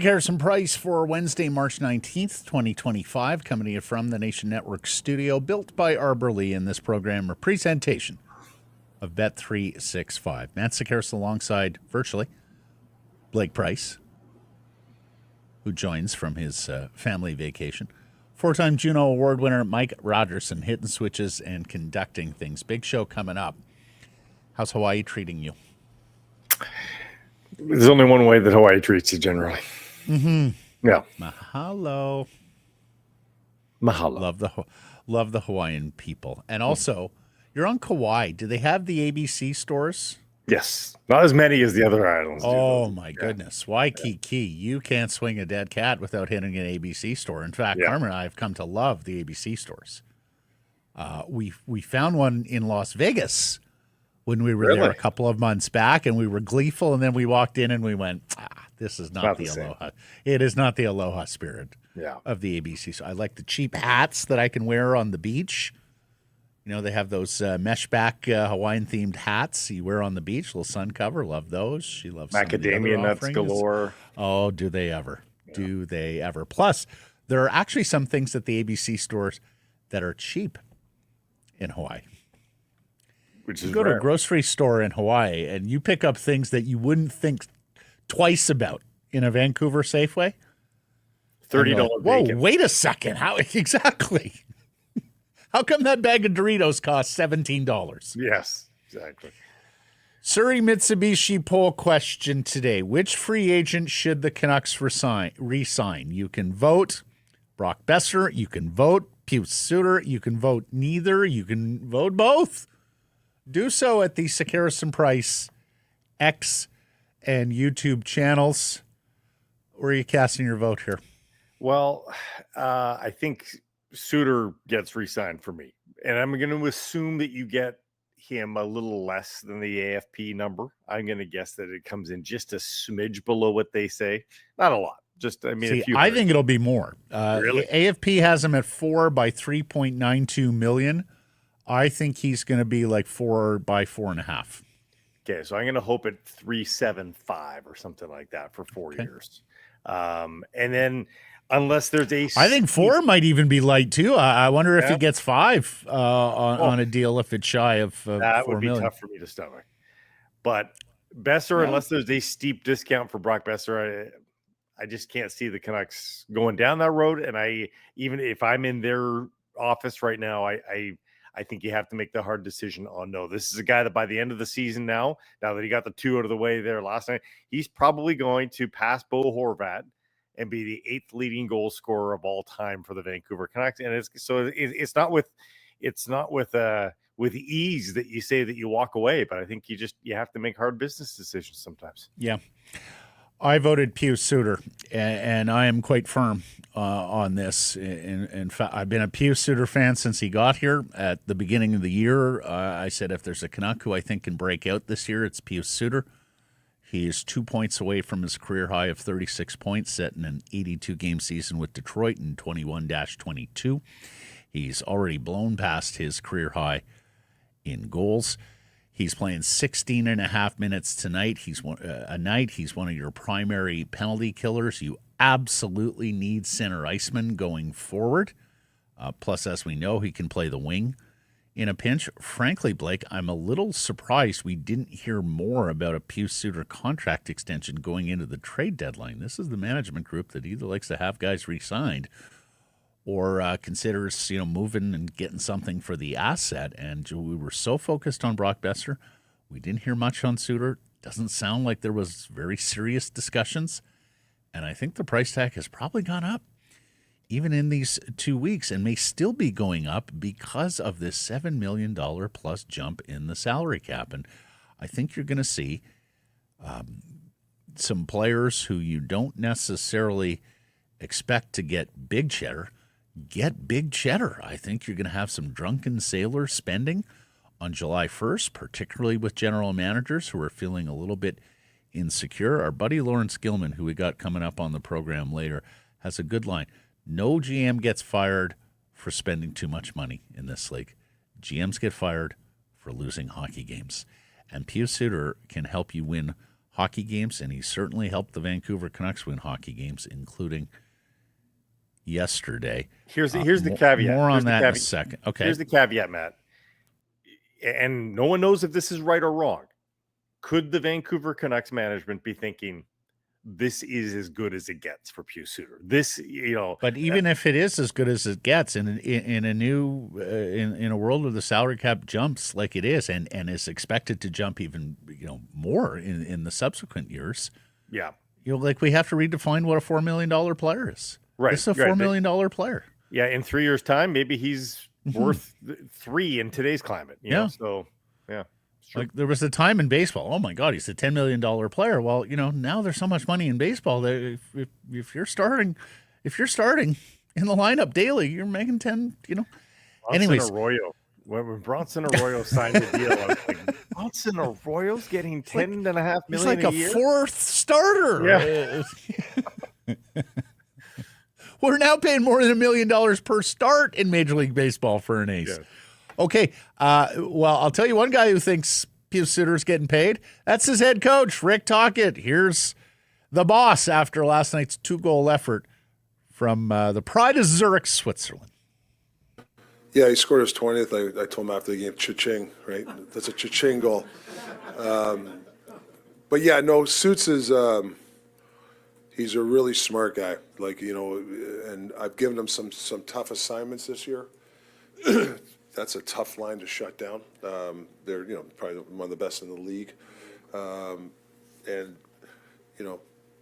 Harrison Price for Wednesday, March 19th, 2025, coming to you from the Nation Network studio, built by Arbor Lee, in this program, a presentation of Bet365. Matt Harrison alongside, virtually, Blake Price, who joins from his family vacation. Four-time Juno Award winner Mike Rogerson, hitting switches and conducting things. Big show coming up. How's Hawaii treating you? There's only one way that Hawaii treats you generally. Mm-hmm. Yeah. Mahalo. Mahalo. Love the Hawaiian people. And also, you're on Kauai. Do they have the ABC stores? Yes. Not as many as the other islands. Oh, my goodness. Waikiki. You can't swing a dead cat without hitting an ABC store. In fact, Carmen and I have come to love the ABC stores. We found one in Las Vegas when we were there a couple of months back, and we were gleeful, and then we walked in and we went, this is not the Aloha. It is not the Aloha spirit of the ABC. So I like the cheap hats that I can wear on the beach. You know, they have those mesh back Hawaiian-themed hats you wear on the beach, little sun cover. Love those. She loves macadamia nuts galore. Oh, do they ever. Yeah. Do they ever. Plus, there are actually some things at the ABC stores that are cheap in Hawaii. Which is you go to a grocery store in Hawaii and you pick up things that you wouldn't think twice about in a Vancouver Safeway. $30 Whoa, bacon. Wait a second. How exactly? How come that bag of Doritos costs $17? Yes, exactly. Surrey Mitsubishi poll question today. Which free agent should the Canucks re-sign? You can vote Brock Boeser. You can vote Pius Suter. You can vote neither. You can vote both. Do so at the Harrison Price X and YouTube channels. Where are you casting your vote here? Well, I think Suter gets re-signed for me. And I'm going to assume that you get him a little less than the AFP number. I'm going to guess that it comes in just a smidge below what they say. Not a lot. Just, I mean, I think it'll be more. Really? AFP has him at 4 by $3.92 million. I think he's going to be like 4 by 4.5. Okay, so I'm going to hope at 3.75 or something like that for 4 years. And then, unless there's I think 4 might even be light too. I wonder if he gets 5 on a deal if it's shy of that $4 would be million. tough for me to stomach. But Boeser, unless there's a steep discount for Brock Boeser, I just can't see the Canucks going down that road. And even if I'm in their office right now, I think you have to make the hard decision on no. This is a guy that by the end of the season now that he got the 2 out of the way there last night, he's probably going to pass Bo Horvat and be the 8th leading goal scorer of all time for the Vancouver Canucks. And it's not with ease that you say that you walk away, but I think you have to make hard business decisions sometimes. Yeah. I voted Pius Suter, and I am quite firm on this. In fact, I've been a Pius Suter fan since he got here at the beginning of the year. I said if there's a Canuck who I think can break out this year, it's Pius Suter. He is 2 points away from his career high of 36 points, set in an 82-game season with Detroit in 21-22. He's already blown past his career high in goals. He's playing 16 and a half minutes tonight. He's one of your primary penalty killers. You absolutely need center iceman going forward. Plus, as we know, he can play the wing in a pinch. Frankly, Blake, I'm a little surprised we didn't hear more about a Pius Suter contract extension going into the trade deadline. This is the management group that either likes to have guys re-signed or considers, moving and getting something for the asset. And we were so focused on Brock Boeser, we didn't hear much on Suter. Doesn't sound like there was very serious discussions. And I think the price tag has probably gone up even in these 2 weeks and may still be going up because of this $7 million plus jump in the salary cap. And I think you're going to see some players who you don't necessarily expect to get big cheddar get big cheddar. I think you're going to have some drunken sailor spending on July 1st, particularly with general managers who are feeling a little bit insecure. Our buddy Laurence Gilman, who we got coming up on the program later, has a good line. No GM gets fired for spending too much money in this league. GMs get fired for losing hockey games. And Pius Suter can help you win hockey games, and he certainly helped the Vancouver Canucks win hockey games, including yesterday. Here's the caveat. More on that in a second. Okay. Here's the caveat, Matt. And no one knows if this is right or wrong. Could the Vancouver Canucks management be thinking, this is as good as it gets for Pius Suter? This, But even if it is as good as it gets in a new in a world where the salary cap jumps like it is, and is expected to jump even more in the subsequent years. Yeah, like we have to redefine what a $4 million player is. Right, it's a $4 million player. Yeah, in 3 years' time, maybe he's worth 3 in today's climate. You know? So yeah. Like there was a time in baseball. Oh my God, he's a $10 million player. Well, now there's so much money in baseball that if you're starting in the lineup daily, you're making 10. Anyways, Arroyo. When Bronson Arroyo signed the deal, I was like, Bronson Arroyo's getting $10.5 million he's like a year? fourth starter. Yeah. We're now paying more than $1 million per start in Major League Baseball for an ace. Yeah. Okay, well, I'll tell you one guy who thinks Pius Suter's getting paid. That's his head coach, Rick Tocchet. Here's the boss after last night's 2-goal effort from the pride of Zurich, Switzerland. Yeah, he scored his 20th. I told him after the game, cha-ching, right? That's a cha-ching goal. But yeah, no, Suits is he's a really smart guy. And I've given him some tough assignments this year. That's a tough line to shut down. They're probably one of the best in the league, and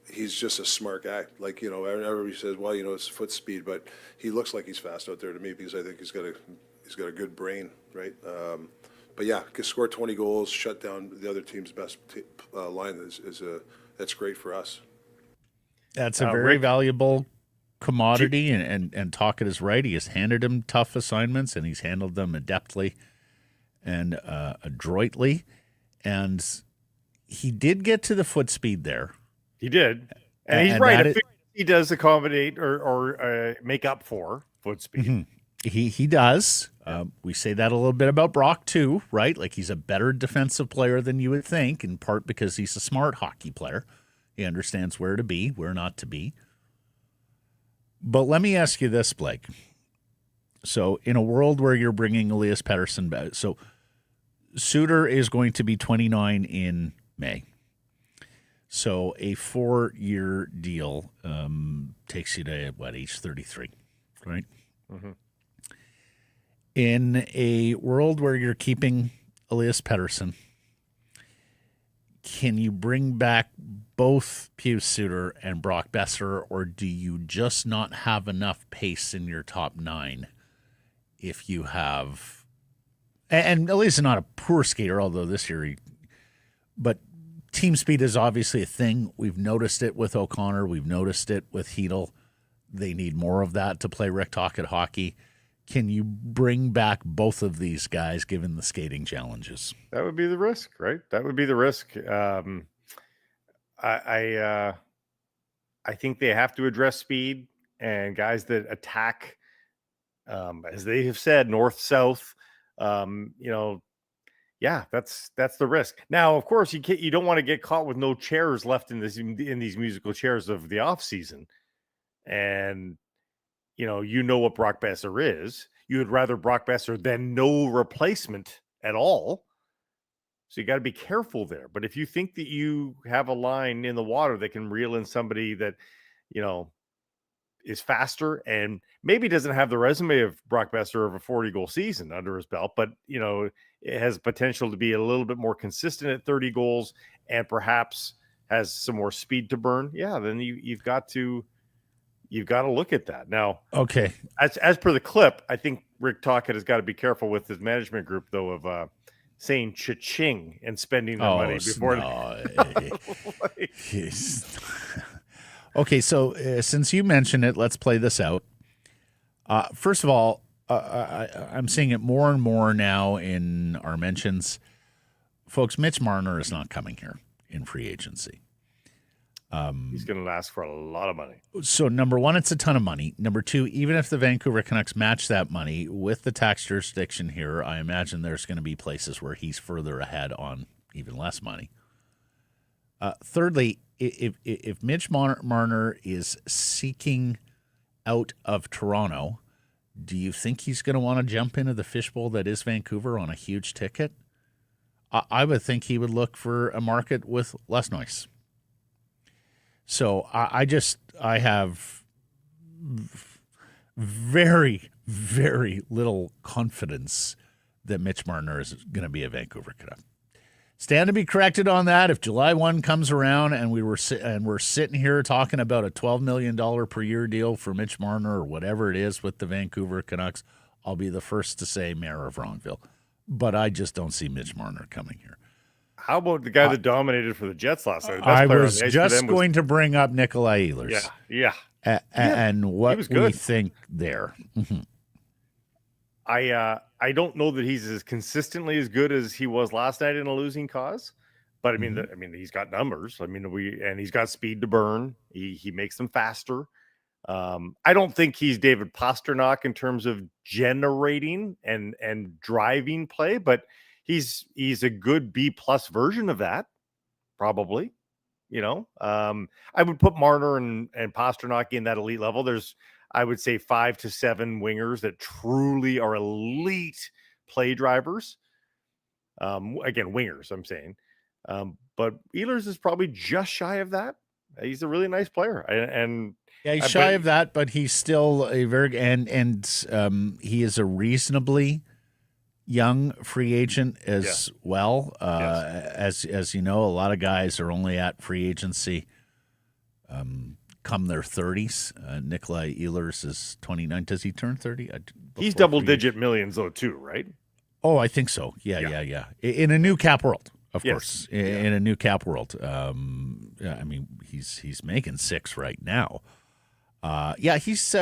he's just a smart guy. Everybody says, well, it's foot speed, but he looks like he's fast out there to me because I think he's got a good brain, right? But yeah, score 20 goals, shut down the other team's best line that's great for us. That's a very valuable commodity, and Tocchet is right. He has handed him tough assignments, and he's handled them adeptly and adroitly. And he did get to the foot speed there. He did, and he's right. He does accommodate or make up for foot speed. Mm-hmm. He does. We say that a little bit about Brock too, right? Like he's a better defensive player than you would think, in part because he's a smart hockey player. He understands where to be, where not to be. But let me ask you this, Blake. So in a world where you're bringing Elias Pettersson back, so Suter is going to be 29 in May. So a 4-year deal takes you to, age 33, right? Mm-hmm. In a world where you're keeping Elias Pettersson, can you bring back both Pius Suter and Brock Boeser, or do you just not have enough pace in your top 9 if you have – and Elias is not a poor skater, although this year but team speed is obviously a thing. We've noticed it with O'Connor. We've noticed it with Hedl. They need more of that to play Rick Tocchet hockey. Can you bring back both of these guys given the skating challenges? That would be the risk, right? That would be the risk. I think they have to address speed and guys that attack, as they have said, north-south. Yeah, that's the risk. Now, of course, you don't want to get caught with no chairs left in these musical chairs of the off season, and what Brock Boeser is. You would rather Brock Boeser than no replacement at all. So you got to be careful there. But if you think that you have a line in the water that can reel in somebody that, is faster and maybe doesn't have the resume of Brock Boeser of a 40-goal season under his belt, but, it has potential to be a little bit more consistent at 30 goals and perhaps has some more speed to burn. Yeah, then you've got to look at that. Now, okay. As per the clip, I think Rick Tocchet has got to be careful with his management group, though, of saying cha-ching and spending their money before. No. Okay, so since you mentioned it, let's play this out. First of all, I'm seeing it more and more now in our mentions. Folks, Mitch Marner is not coming here in free agency. He's going to ask for a lot of money. So, number one, it's a ton of money. Number two, even if the Vancouver Canucks match that money with the tax jurisdiction here, I imagine there's going to be places where he's further ahead on even less money. Thirdly, if Mitch Marner is seeking out of Toronto, do you think he's going to want to jump into the fishbowl that is Vancouver on a huge ticket? I would think he would look for a market with less noise. So I have very, very little confidence that Mitch Marner is going to be a Vancouver Canuck. Stand to be corrected on that. If July 1 comes around and we're sitting here talking about a $12 million per year deal for Mitch Marner or whatever it is with the Vancouver Canucks, I'll be the first to say Mayor of Wrongville. But I just don't see Mitch Marner coming here. How about the guy that dominated for the Jets last night? I was just going to bring up Nikolai Ehlers. Yeah. And what we think there. Mm-hmm. I don't know that he's as consistently as good as he was last night in a losing cause, but I mean, he's got numbers. I mean, he's got speed to burn. He makes them faster. I don't think he's David Pastrnak in terms of generating and driving play, but he's a good B+ version of that, probably. I would put Marner and Pastrnak in that elite level. There's, I would say, 5 to 7 wingers that truly are elite play drivers. Again, wingers, I'm saying. But Ehlers is probably just shy of that. He's a really nice player, and he's shy of that, but he's still a very he is a reasonably young free agent as well. As you know, a lot of guys are only at free agency come their 30s. Nikolai Ehlers is 29. Does he turn 30? He's double-digit millions, though, too, right? Oh, I think so. Yeah. In a new cap world, of course. In a new cap world. I mean, he's making 6 right now. He's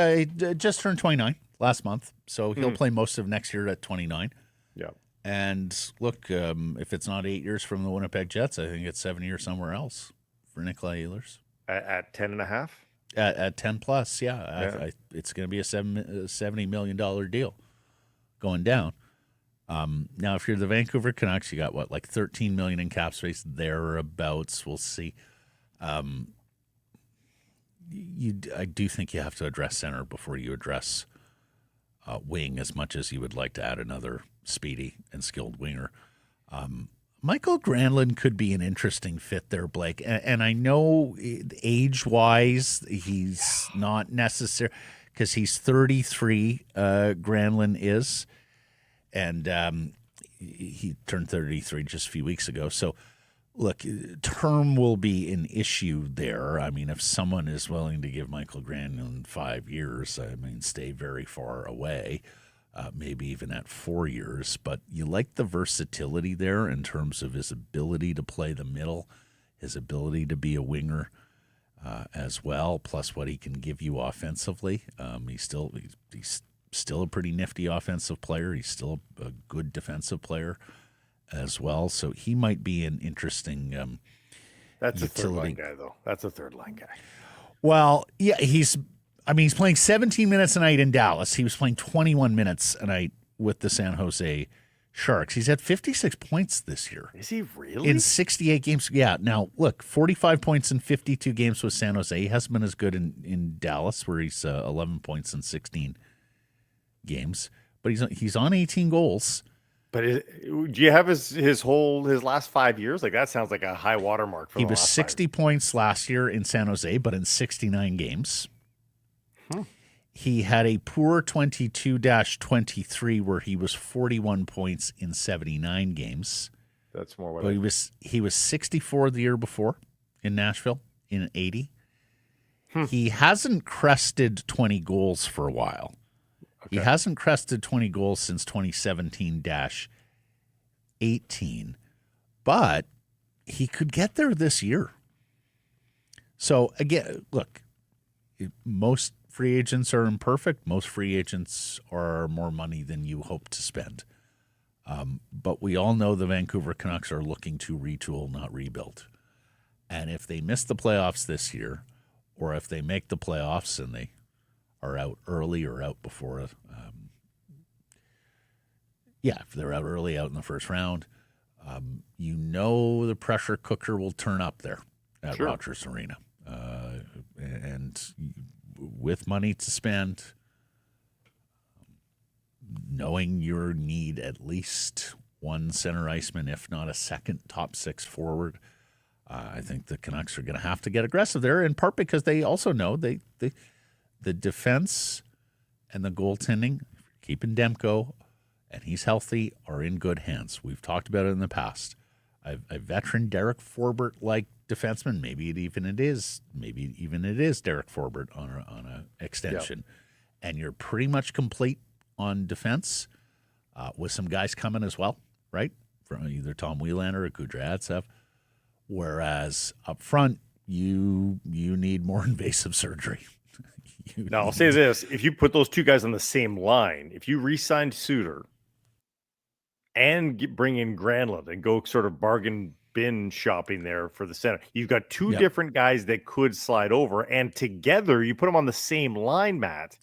just turned 29 last month, so he'll play most of next year at 29. Yeah. And look, if it's not 8 years from the Winnipeg Jets, I think it's 7 years somewhere else for Nikolai Ehlers. At 10.5? At 10 plus, it's going to be a $70 million deal going down. Now, if you're the Vancouver Canucks, you got like $13 million in cap space thereabouts. We'll see. I do think you have to address center before you address wing, as much as you would like to add another speedy and skilled winger. Michael Granlund could be an interesting fit there, Blake. And I know age-wise he's not necessary because he's 33, Granlund is. And he turned 33 just a few weeks ago. So, look, term will be an issue there. I mean, if someone is willing to give Michael Granlund 5 years, I mean, stay very far away. Maybe even at 4 years, but you like the versatility there in terms of his ability to play the middle, his ability to be a winger as well, plus what he can give you offensively. He's still a pretty nifty offensive player. He's still a good defensive player as well. So he might be an interesting That's utility. a third line guy, though. That's a third line guy. Well, yeah, he's playing 17 minutes a night in Dallas. He was playing 21 minutes a night with the San Jose Sharks. He's had 56 points this year. Is he really? In 68 games. Yeah. Now, look, 45 points in 52 games with San Jose. He hasn't been as good in Dallas, where he's 11 points in 16 games. But he's on 18 goals. But do you have his last 5 years? Like, that sounds like a high watermark for him. He was 60 points last year in San Jose, but in 69 games. He had a poor 22-23 where he was 41 points in 79 games. That's more what he was 64 the year before in Nashville in 80. He hasn't crested 20 goals for a while. Okay. He hasn't crested 20 goals since 2017-18. But he could get there this year. So again, look, most free agents are imperfect. Most free agents are more money than you hope to spend. But we all know the Vancouver Canucks are looking to retool, not rebuild. And if they miss the playoffs this year, or if they make the playoffs and they are out early or out before, if they're out early, out in the first round, the pressure cooker will turn up there at Rogers Arena. And with money to spend, knowing you need at least one center iceman, if not a second top six forward, I think the Canucks are going to have to get aggressive there, in part because they also know the defense and the goaltending, keeping Demko, and he's healthy, are in good hands. We've talked about it in the past. A veteran Derek Forbort-like defenseman, maybe even it is Derek Forbort on a extension, and you're pretty much complete on defense with some guys coming as well, right? From either Tom Wielander or Kudryavtsev. Whereas up front, you need more invasive surgery. Now, I'll say this. If you put those two guys on the same line, if you re-signed Suter and bring in Granlund and go sort of bargain bin shopping there for the center, you've got two different guys that could slide over, and together you put them on the same line, Matt.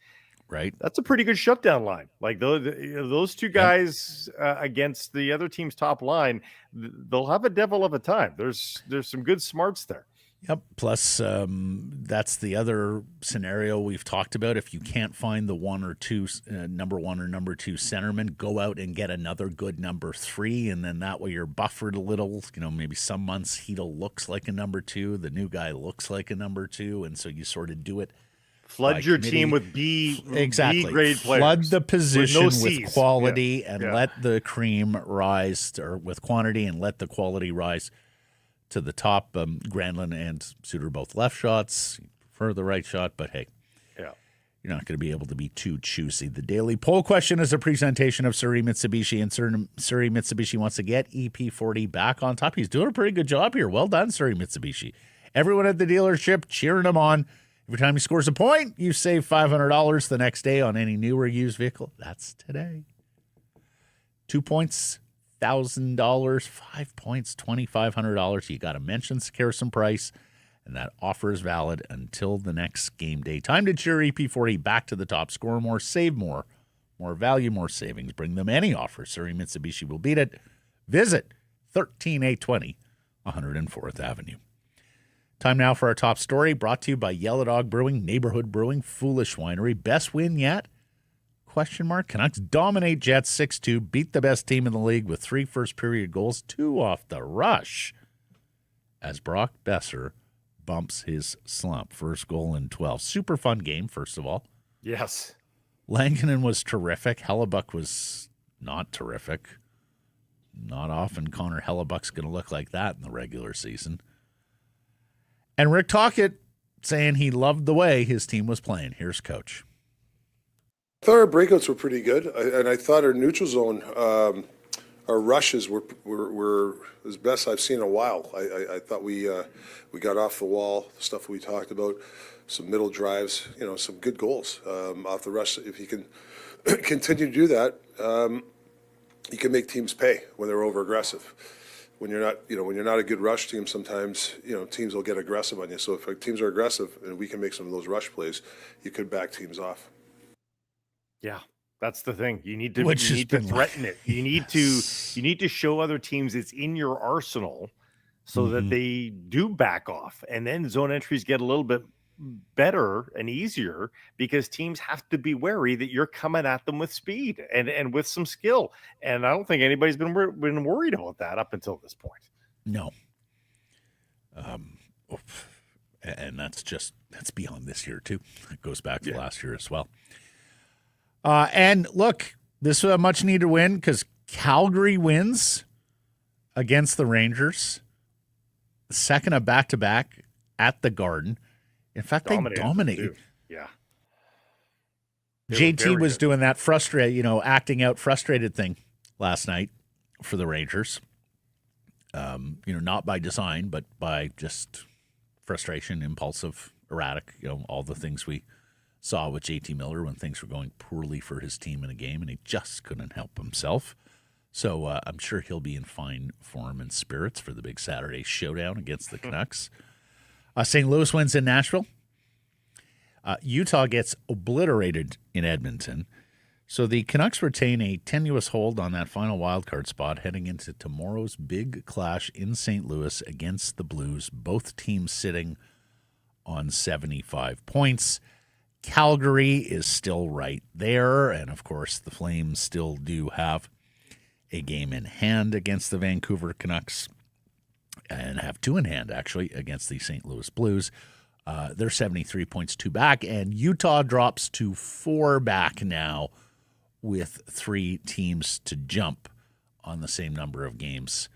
Right. That's a pretty good shutdown line. Like those two guys against the other team's top line, they'll have a devil of a time. There's some good smarts there. Yep. Plus, that's the other scenario we've talked about. If you can't find the one or two, number one or number two centerman, go out and get another good number three, and then that way you're buffered a little. Maybe some months Hedl looks like a number two, the new guy looks like a number two, and so you sort of do it. Flood your team with B grade players. Flood the position with quality and let the cream rise, or with quantity and let the quality rise to the top. Granlund and Suter both left shots. You prefer the right shot, but hey, you're not going to be able to be too choosy. The daily poll question is a presentation of Surrey Mitsubishi, and Surrey Mitsubishi wants to get EP40 back on top. He's doing a pretty good job here. Well done, Surrey Mitsubishi. Everyone at the dealership cheering him on. Every time he scores a point, you save $500 the next day on any new or used vehicle. That's today. 2 points, $1,000. 5 points, $2,500. You got to mention Harrison Price, and that offer is valid until the next game day. Time to cheer EP40 back to the top. Score more, save more. More value, more savings. Bring them any offer. Surrey Mitsubishi will beat it. Visit 13820 104th Avenue. Time now for our top story, brought to you by Yellow Dog Brewing, Neighborhood Brewing, Foolish Winery. Best win yet? Question mark. Canucks dominate Jets 6-2, beat the best team in the league with 3 first-period goals, 2 off the rush, as Brock Boeser bumps his slump. First goal in 12. Super fun game, first of all. Yes. Lankinen was terrific. Hellebuck was not terrific. Not often Connor Hellebuck's going to look like that in the regular season. And Rick Tocchet saying he loved the way his team was playing. Here's Coach. I thought our breakouts were pretty good, and I thought our neutral zone, our rushes were as best I've seen in a while. I thought we got off the wall, the stuff we talked about, some middle drives, some good goals off the rush. If you can continue to do that, you can make teams pay when they're over aggressive. When you're not a good rush team, sometimes, teams will get aggressive on you. So if teams are aggressive and we can make some of those rush plays, you could back teams off. Yeah, that's the thing. You need to threaten it. You need to show other teams it's in your arsenal so that they do back off. And then zone entries get a little bit better and easier because teams have to be wary that you're coming at them with speed and with some skill. And I don't think anybody's been worried about that up until this point. No. And that's beyond this year too. It goes back to last year as well. And look, this was a much needed win because Calgary wins against the Rangers. The second of back-to-back at the Garden. In fact, they dominated. Yeah. JT was doing that acting out frustrated thing last night for the Rangers. Not by design, but by just frustration, impulsive, erratic, all the things we saw with JT Miller when things were going poorly for his team in a game, and he just couldn't help himself. So I'm sure he'll be in fine form and spirits for the big Saturday showdown against the Canucks. St. Louis wins in Nashville. Utah gets obliterated in Edmonton. So the Canucks retain a tenuous hold on that final wildcard spot heading into tomorrow's big clash in St. Louis against the Blues, both teams sitting on 75 points. Calgary is still right there, and of course the Flames still do have a game in hand against the Vancouver Canucks and have two in hand, actually, against the St. Louis Blues. They're 73 points, 2 back, and Utah drops to 4 back now with 3 teams to jump on the same number of games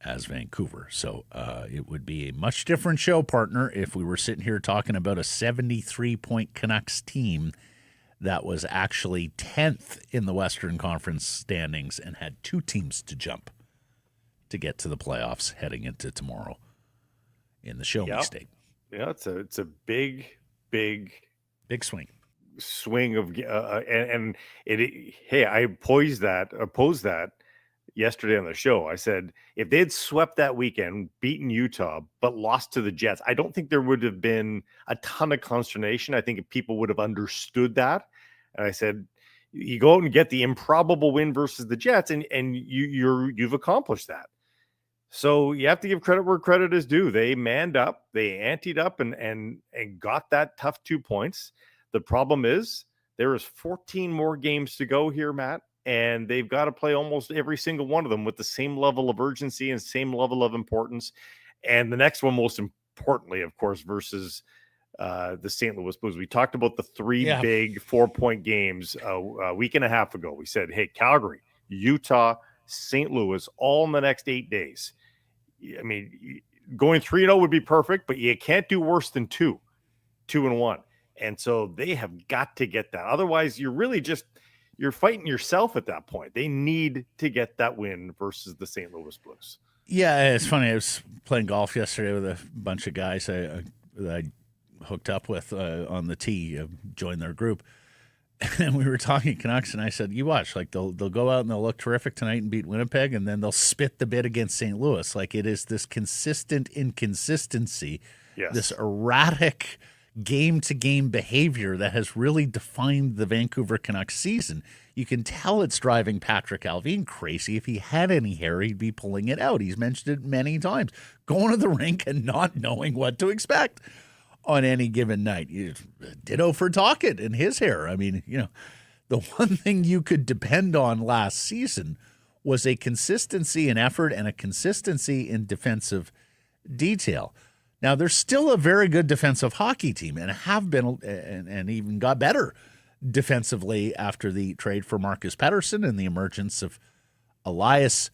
as Vancouver. So it would be a much different show, partner, if we were sitting here talking about a 73-point Canucks team that was actually 10th in the Western Conference standings and had 2 teams to jump to get to the playoffs heading into tomorrow in the Show Me State. Yeah, it's a big swing of and hey, I opposed that yesterday on the show. I said if they had swept that weekend, beaten Utah, but lost to the Jets, I don't think there would have been a ton of consternation. I think people would have understood that. And I said, you go out and get the improbable win versus the Jets, and you've accomplished that. So you have to give credit where credit is due. They manned up, they anteed up, and got that tough 2 points. The problem is there is 14 more games to go here, Matt, and they've got to play almost every single one of them with the same level of urgency and same level of importance. And the next one, most importantly, of course, versus the St. Louis Blues. We talked about the 3 big 4-point games a week and a half ago. We said, hey, Calgary, Utah, St. Louis, all in the next 8 days. I mean, going 3-0 would be perfect, but you can't do worse than 2-1. And so they have got to get that. Otherwise, you're fighting yourself at that point. They need to get that win versus the St. Louis Blues. Yeah, it's funny. I was playing golf yesterday with a bunch of guys that I hooked up with on the tee, joined their group. And we were talking Canucks, and I said, you watch, like they'll go out and they'll look terrific tonight and beat Winnipeg, and then they'll spit the bit against St. Louis. Like it is this consistent inconsistency, this erratic game-to-game behavior that has really defined the Vancouver Canucks season. You can tell it's driving Patrick Allvin crazy. If he had any hair, he'd be pulling it out. He's mentioned it many times. Going to the rink and not knowing what to expect on any given night. Ditto for Tocchet and his hair. I mean, the one thing you could depend on last season was a consistency in effort and a consistency in defensive detail. Now, there's still a very good defensive hockey team and have been and even got better defensively after the trade for Marcus Pettersson and the emergence of Elias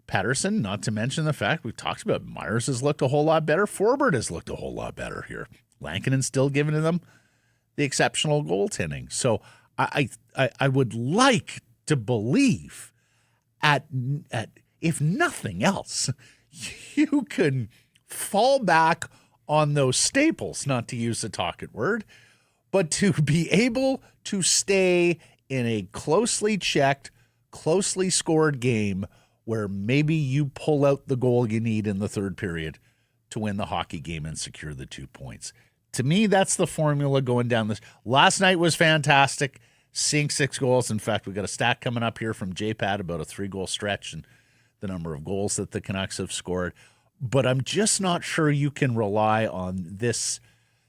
Pettersson, not to mention the fact we've talked about Myers has looked a whole lot better. Forbort has looked a whole lot better here. Lankinen's still giving them the exceptional goaltending. So I would like to believe at if nothing else, you can fall back on those staples, not to use the Tocchet word, but to be able to stay in a closely checked, closely scored game where maybe you pull out the goal you need in the third period to win the hockey game and secure the 2 points. To me, that's the formula going down this. Last night was fantastic, seeing 6 goals. In fact, we got a stat coming up here from JPAD about a 3-goal stretch and the number of goals that the Canucks have scored. But I'm just not sure you can rely on this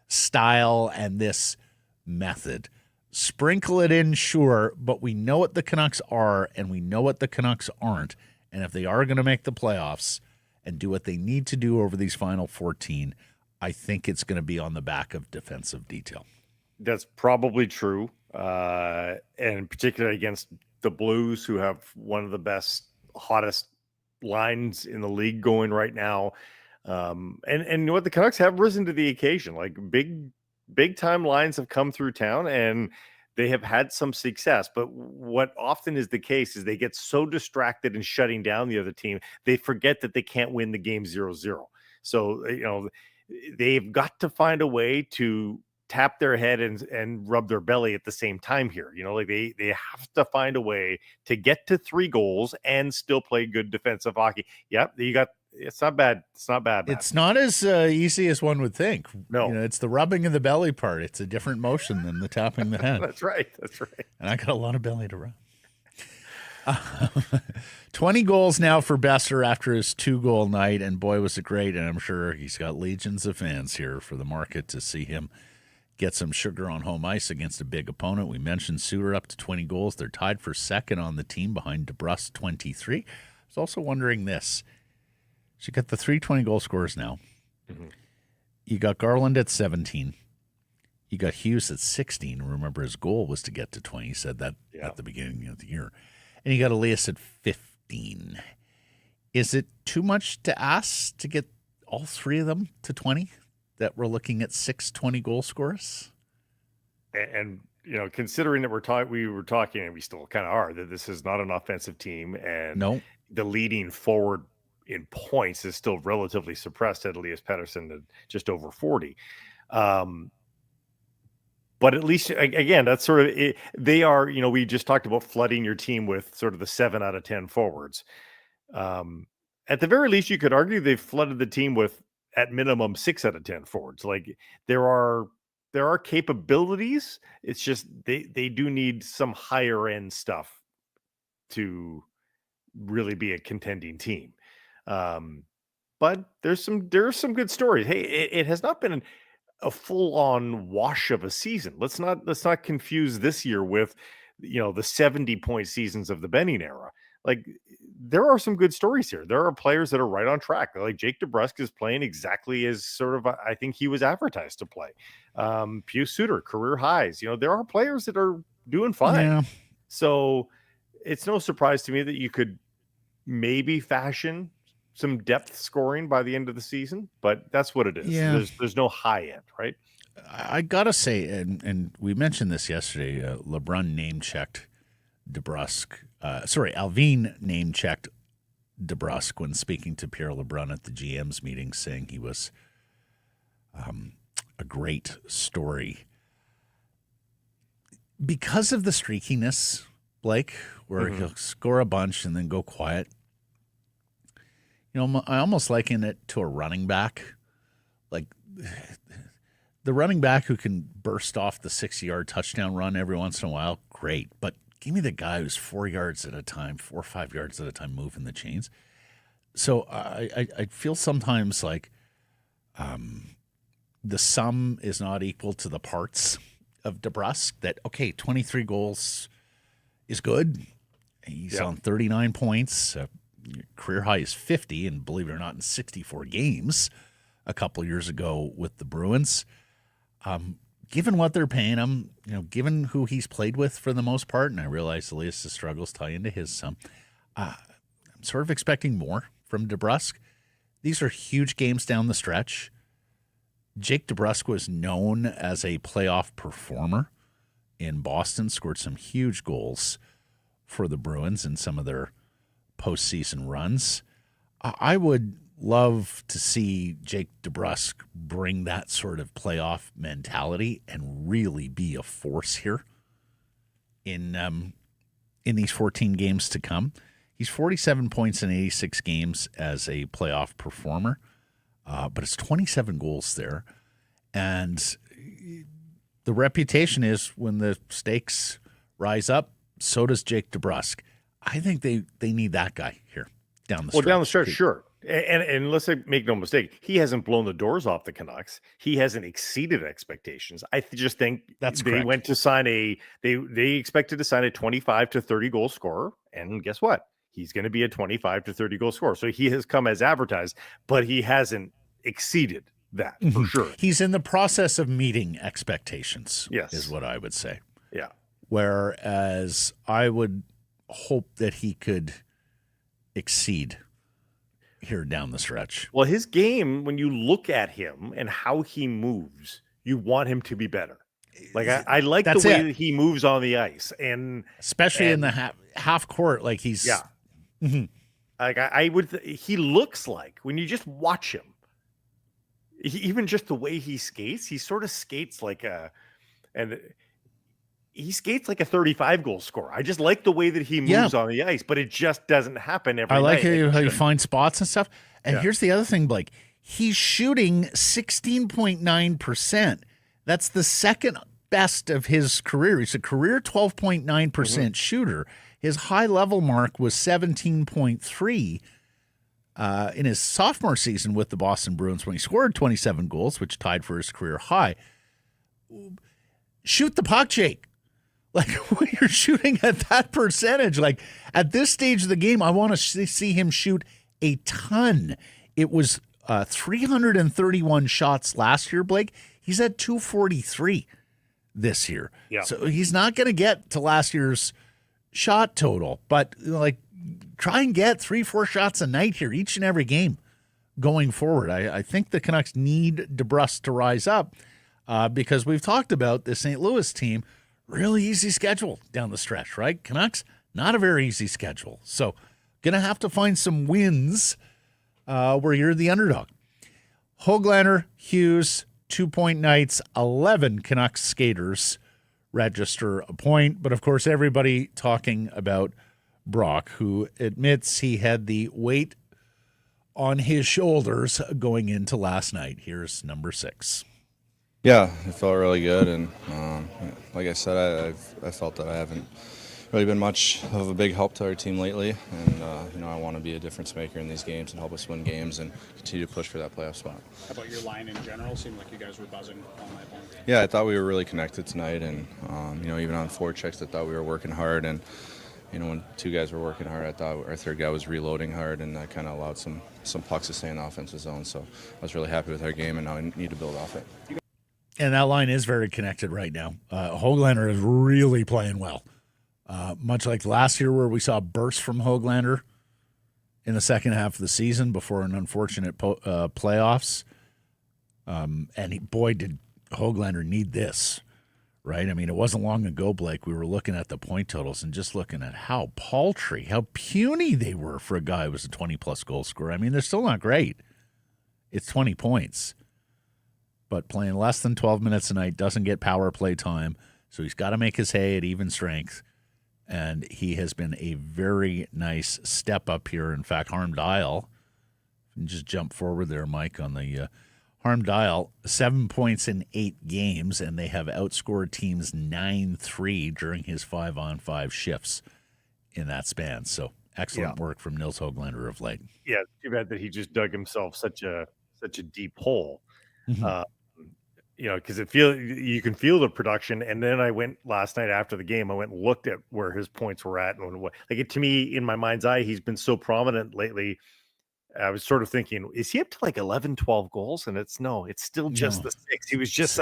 style and this method. Sprinkle it in, sure, but we know what the Canucks are and we know what the Canucks aren't. And if they are going to make the playoffs and do what they need to do over these final 14, I think it's going to be on the back of defensive detail. That's probably true, and particularly against the Blues, who have one of the best, hottest lines in the league going right now. And you know what, the Canucks have risen to the occasion. Like big time lines have come through town and they have had some success. But what often is the case is they get so distracted in shutting down the other team, they forget that they can't win the game 0-0. So, they've got to find a way to tap their head and rub their belly at the same time here. Like they have to find a way to get to 3 goals and still play good defensive hockey. Yep, it's not bad. It's not bad. It's not as easy as one would think. No. It's the rubbing of the belly part. It's a different motion than the tapping the head. That's right. And I got a lot of belly to rub. 20 goals now for Boeser after his 2-goal night, and boy, was it great. And I'm sure he's got legions of fans here for the market to see him get some sugar on home ice against a big opponent. We mentioned Suter up to 20 goals. They're tied for second on the team behind DeBrusk, 23. I was also wondering this. So you got the 3 20-goal scorers now. Mm-hmm. You got Garland at 17. You got Hughes at 16. Remember, his goal was to get to 20. He said that at the beginning of the year. And you got Elias at 15. Is it too much to ask to get all 3 of them to 20? That we're looking at 6 20-goal scorers? And considering that we were talking, and we still kind of are, that this is not an offensive team, and the leading forward in points is still relatively suppressed at Elias Pettersson at just over 40. But at least, again, that's sort of it. They are, we just talked about flooding your team with sort of the 7 out of 10 forwards. At the very least, you could argue they've flooded the team with, at minimum, 6 out of 10 forwards. Like there are capabilities. It's just they do need some higher end stuff to really be a contending team. But there's some good stories. Hey, it has not been a full-on wash of a season. Let's not confuse this year with the 70-point seasons of the Benning era. Like there are some good stories here. There are players that are right on track. Like Jake DeBrusk is playing exactly as sort of I think he was advertised to play. Pius Suter, career highs. There are players that are doing fine. Yeah. So it's no surprise to me that you could maybe fashion some depth scoring by the end of the season, but that's what it is. Yeah. There's no high end, right? I gotta say, and we mentioned this yesterday, LeBrun name-checked DeBrusk. Alvin name-checked DeBrusk when speaking to Pierre LeBrun at the GM's meeting, saying he was a great story. Because of the streakiness, Blake, where he'll score a bunch and then go quiet, I almost liken it to a running back. Like the running back who can burst off the 60-yard touchdown run every once in a while, great. But give me the guy who's 4 yards at a time, 4 or 5 yards at a time moving the chains. So I feel sometimes like the sum is not equal to the parts of DeBrusk. That, 23 goals is good. He's on 39 points. Career high is 50, and believe it or not, in 64 games a couple years ago with the Bruins. Given what they're paying him, given who he's played with for the most part, and I realize Elias' struggles tie into his some, I'm sort of expecting more from DeBrusk. These are huge games down the stretch. Jake DeBrusk was known as a playoff performer in Boston, scored some huge goals for the Bruins in some of their postseason runs. I would love to see Jake DeBrusk bring that sort of playoff mentality and really be a force here in these 14 games to come. He's 47 points in 86 games as a playoff performer, but it's 27 goals there. And the reputation is when the stakes rise up, so does Jake DeBrusk. I think they need that guy here down the stretch. Well, down the stretch, sure. And let's make no mistake, he hasn't blown the doors off the Canucks. He hasn't exceeded expectations. I just think that's they correct. Went to sign they expected to sign a 25 to 30 goal scorer, and guess what? He's going to be a 25 to 30 goal scorer. So he has come as advertised, but he hasn't exceeded that for sure. He's in the process of meeting expectations. Yes, is what I would say. Yeah. Whereas I would hope that he could exceed here down the stretch. Well, his game, when you look at him and how he moves, you want him to be better. Like I like the way that he moves on the ice, and especially in the half court, like he's Like he looks like, when you just watch him, even just the way he skates, he sort of skates like he skates like a 35 goal scorer. I just like the way that he moves on the ice, but it just doesn't happen every night. I like night. how he finds spots and stuff. And here's the other thing, Blake. He's shooting 16.9%. That's the second best of his career. He's a career 12.9% shooter. His high level mark was 17.3 in his sophomore season with the Boston Bruins when he scored 27 goals, which tied for his career high. Shoot the puck, Jake. Like, when you're shooting at that percentage, like at this stage of the game, I want to see him shoot a ton. It was 331 shots last year, Blake. He's at 243 this year. Yeah. So he's not going to get to last year's shot total, but like try and get 3-4 shots a night here each and every game going forward. I think the Canucks need DeBrusk to rise up because we've talked about the St. Louis team. Really easy schedule down the stretch, right? Canucks, not a very easy schedule. So going to have to find some wins where you're the underdog. Höglander, Hughes, 2-point nights, 11 Canucks skaters register a point. But, of course, everybody talking about Brock, who admits he had the weight on his shoulders going into last night. Here's number 6. Yeah, it felt really good, and like I said, I felt that I haven't really been much of a big help to our team lately, and I want to be a difference maker in these games and help us win games and continue to push for that playoff spot. How about your line in general? Seemed like you guys were buzzing all night long. Yeah, I thought we were really connected tonight, and even on forechecks, I thought we were working hard, and when two guys were working hard, I thought our third guy was reloading hard, and that kind of allowed some pucks to stay in the offensive zone. So I was really happy with our game, and now I need to build off it. And that line is very connected right now. Höglander is really playing well. Much like last year where we saw a burst from Höglander in the second half of the season before an unfortunate playoffs. Did Höglander need this, right? I mean, it wasn't long ago, Blake, we were looking at the point totals and just looking at how paltry, how puny they were for a guy who was a 20-plus goal scorer. I mean, they're still not great. It's 20 points. But playing less than 12 minutes a night doesn't get power play time, so he's got to make his hay at even strength. And he has been a very nice step up here. In fact, Harm Dial, just jump forward there, Mike, on the Harm Dial, 7 points in 8 games, and they have outscored teams 9-3 during his 5-on-5 shifts in that span. So excellent work from Nils Höglander of late. Yeah, too bad that he just dug himself such a deep hole. Mm-hmm. Because you can feel the production. And then I went last night after the game, I went and looked at where his points were at. And to me, in my mind's eye, he's been so prominent lately. I was sort of thinking, is he up to like 11, 12 goals? And it's still just the 6. He was just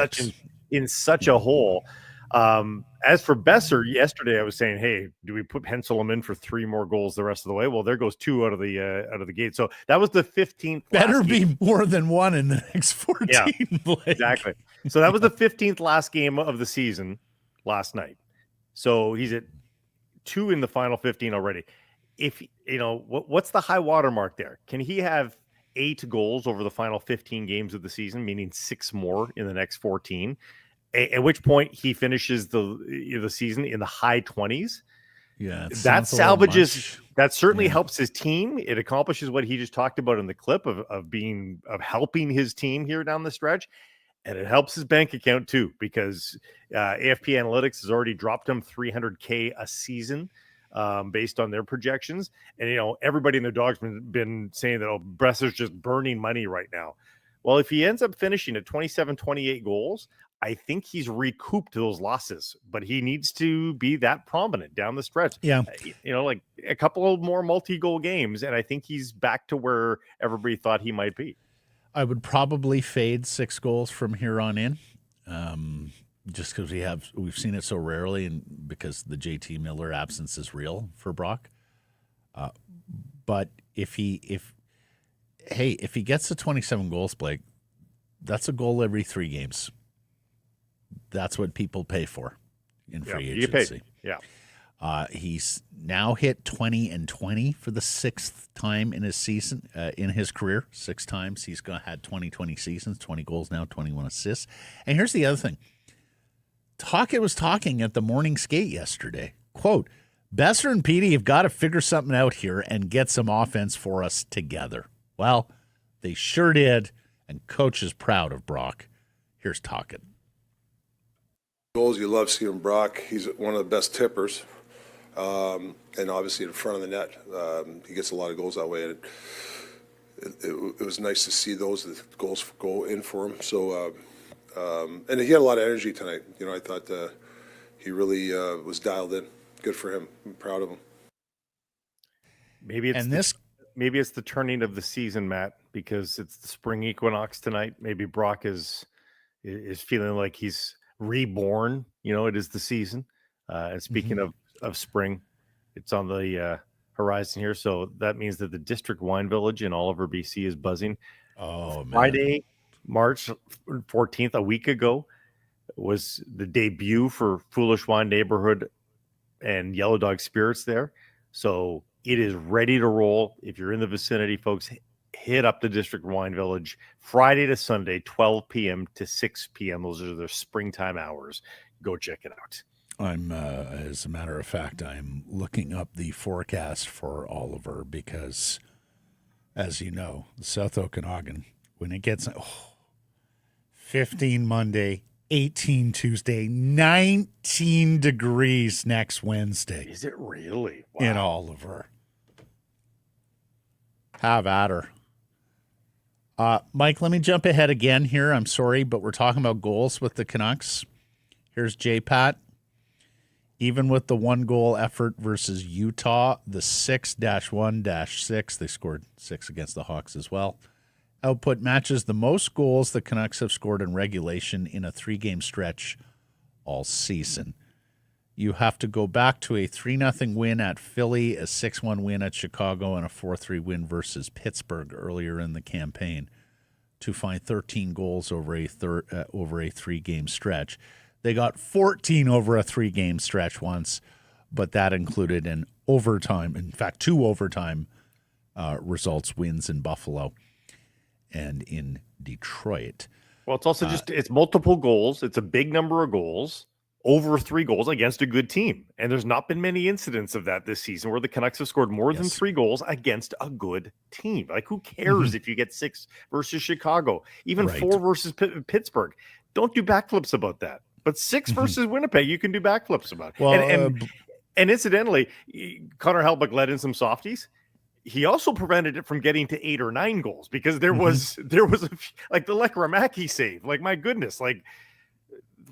in such a hole. As for Boeser, yesterday I was saying, hey, do we pencil him in for 3 more goals the rest of the way? Well, there goes 2 out of the gate. So that was the 15th. Better be more than 1 in the next 14. Yeah, Blake. Exactly. So that was the 15th last game of the season last night. So he's at 2 in the final 15 already. If what's the high water mark there? Can he have 8 goals over the final 15 games of the season, meaning 6 more in the next 14? At which point he finishes the season in the high 20s. Yeah, that salvages. That certainly helps his team. It accomplishes what he just talked about in the clip of helping his team here down the stretch, and it helps his bank account too because AFP Analytics has already dropped him $300K a season based on their projections. And everybody in their dog's been saying that Boeser's just burning money right now. Well, if he ends up finishing at 27, 28 goals, I think he's recouped those losses, but he needs to be that prominent down the stretch. Yeah. Like a couple of more multi-goal games, and I think he's back to where everybody thought he might be. I would probably fade 6 goals from here on in, just because we've seen it so rarely, and because the JT Miller absence is real for Brock. But if he gets to 27 goals, Blake, that's a goal every 3 games. That's what people pay for in free agency. Yeah. He's now hit 20-20 for the sixth time in his season, in his career. 6 times he's had 20-20 seasons, 20 goals now, 21 assists. And here's the other thing. Tocchet was talking at the morning skate yesterday. Quote, Boeser and Petey have got to figure something out here and get some offense for us together. Well, they sure did, and coach is proud of Brock. Here's Tocchet. Goals, you love seeing Brock. He's one of the best tippers, and obviously in front of the net. He gets a lot of goals that way, and it was nice to see those goals go in for him. So, and he had a lot of energy tonight. You know, I thought he really was dialed in. Good for him. I'm proud of him. Maybe it's the turning of the season, Matt, because it's the spring equinox tonight. Maybe Brock is feeling like he's reborn. You know, it is the season. And speaking of spring, it's on the horizon here. So that means that the District Wine Village in Oliver, BC is buzzing. Oh, man. Friday, March 14th, a week ago, was the debut for Foolish Wine Neighborhood and Yellow Dog Spirits there. So it is ready to roll. If you're in the vicinity, folks, hit up the District Wine Village Friday to Sunday, 12 p.m. to 6 p.m. Those are their springtime hours. Go check it out. I'm, as a matter of fact, I'm looking up the forecast for Oliver because, as you know, the South Okanagan, when it gets 15 Monday, 18 Tuesday, 19 degrees next Wednesday. Is it really? Wow. In Oliver. Have at her. Mike, let me jump ahead again here. I'm sorry, but we're talking about goals with the Canucks. Here's J-Pat. Even with the 1-goal effort versus Utah, the 6-1-6, they scored 6 against the Hawks as well. Output matches the most goals the Canucks have scored in regulation in a 3-game stretch all season. You have to go back to a 3-0 win at Philly, a 6-1 win at Chicago, and a 4-3 win versus Pittsburgh earlier in the campaign to find 13 goals over a 3-game stretch. They got 14 over a 3-game stretch once, but that included an overtime, in fact, 2 overtime results, wins in Buffalo and in Detroit. Well, it's also it's multiple goals. It's a big number of goals, over 3 goals against a good team. And there's not been many incidents of that this season where the Canucks have scored more than 3 goals against a good team. Like, who cares if you get 6 versus Chicago, even 4 versus Pittsburgh? Don't do backflips about that. But 6 versus Winnipeg, you can do backflips about. Well, and incidentally, Connor Helbig let in some softies. He also prevented it from getting to 8 or 9 goals because there was like the Lekramaki save. Like, my goodness, like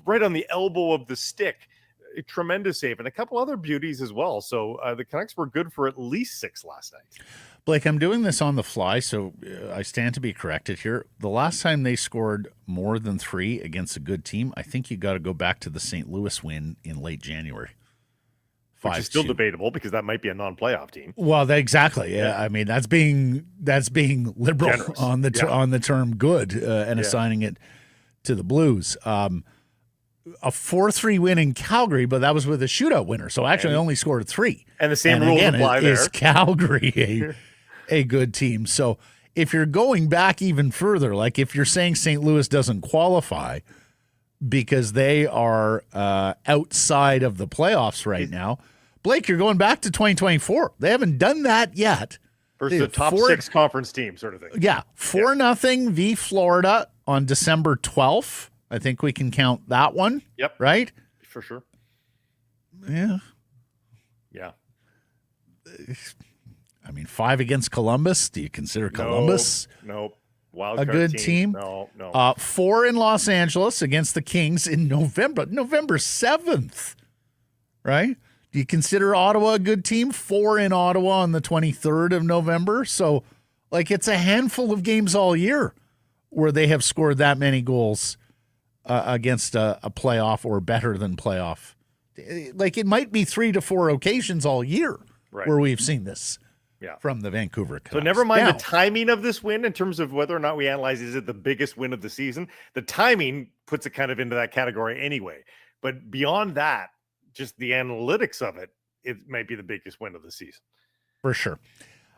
right on the elbow of the stick, a tremendous save, and a couple other beauties as well. So the Canucks were good for at least 6 last night. Blake, I'm doing this on the fly, so I stand to be corrected here. The last time they scored more than 3 against a good team, I think you got to go back to the St. Louis win in late January. Which is still debatable because that might be a non-playoff team. Well, exactly. Yeah. I mean, that's being liberal generous on the term good and assigning it to the Blues. A 4-3 win in Calgary, but that was with a shootout winner. So actually, only scored 3. And the same rules apply there. Is Calgary a good team? So if you're going back even further, like if you're saying St. Louis doesn't qualify because they are outside of the playoffs right now, Blake, you're going back to 2024. They haven't done that yet. Versus the top 6 conference team sort of thing. Yeah, 4-0 v. Florida on December 12th. I think we can count that one. Yep. Right? For sure. Yeah. Yeah. I mean, 5 against Columbus. Do you consider Columbus a good team? No. 4 in Los Angeles against the Kings in November 7th. Right? Do you consider Ottawa a good team? 4 in Ottawa on the 23rd of November. So, like, it's a handful of games all year where they have scored that many goals against a playoff or better than playoff. Like, it might be 3 to 4 occasions all year where we've seen this from the Vancouver Canucks. So never mind the timing of this win in terms of whether or not we analyze, is it the biggest win of the season? The timing puts it kind of into that category anyway. But beyond that, just the analytics of it, it might be the biggest win of the season. For sure.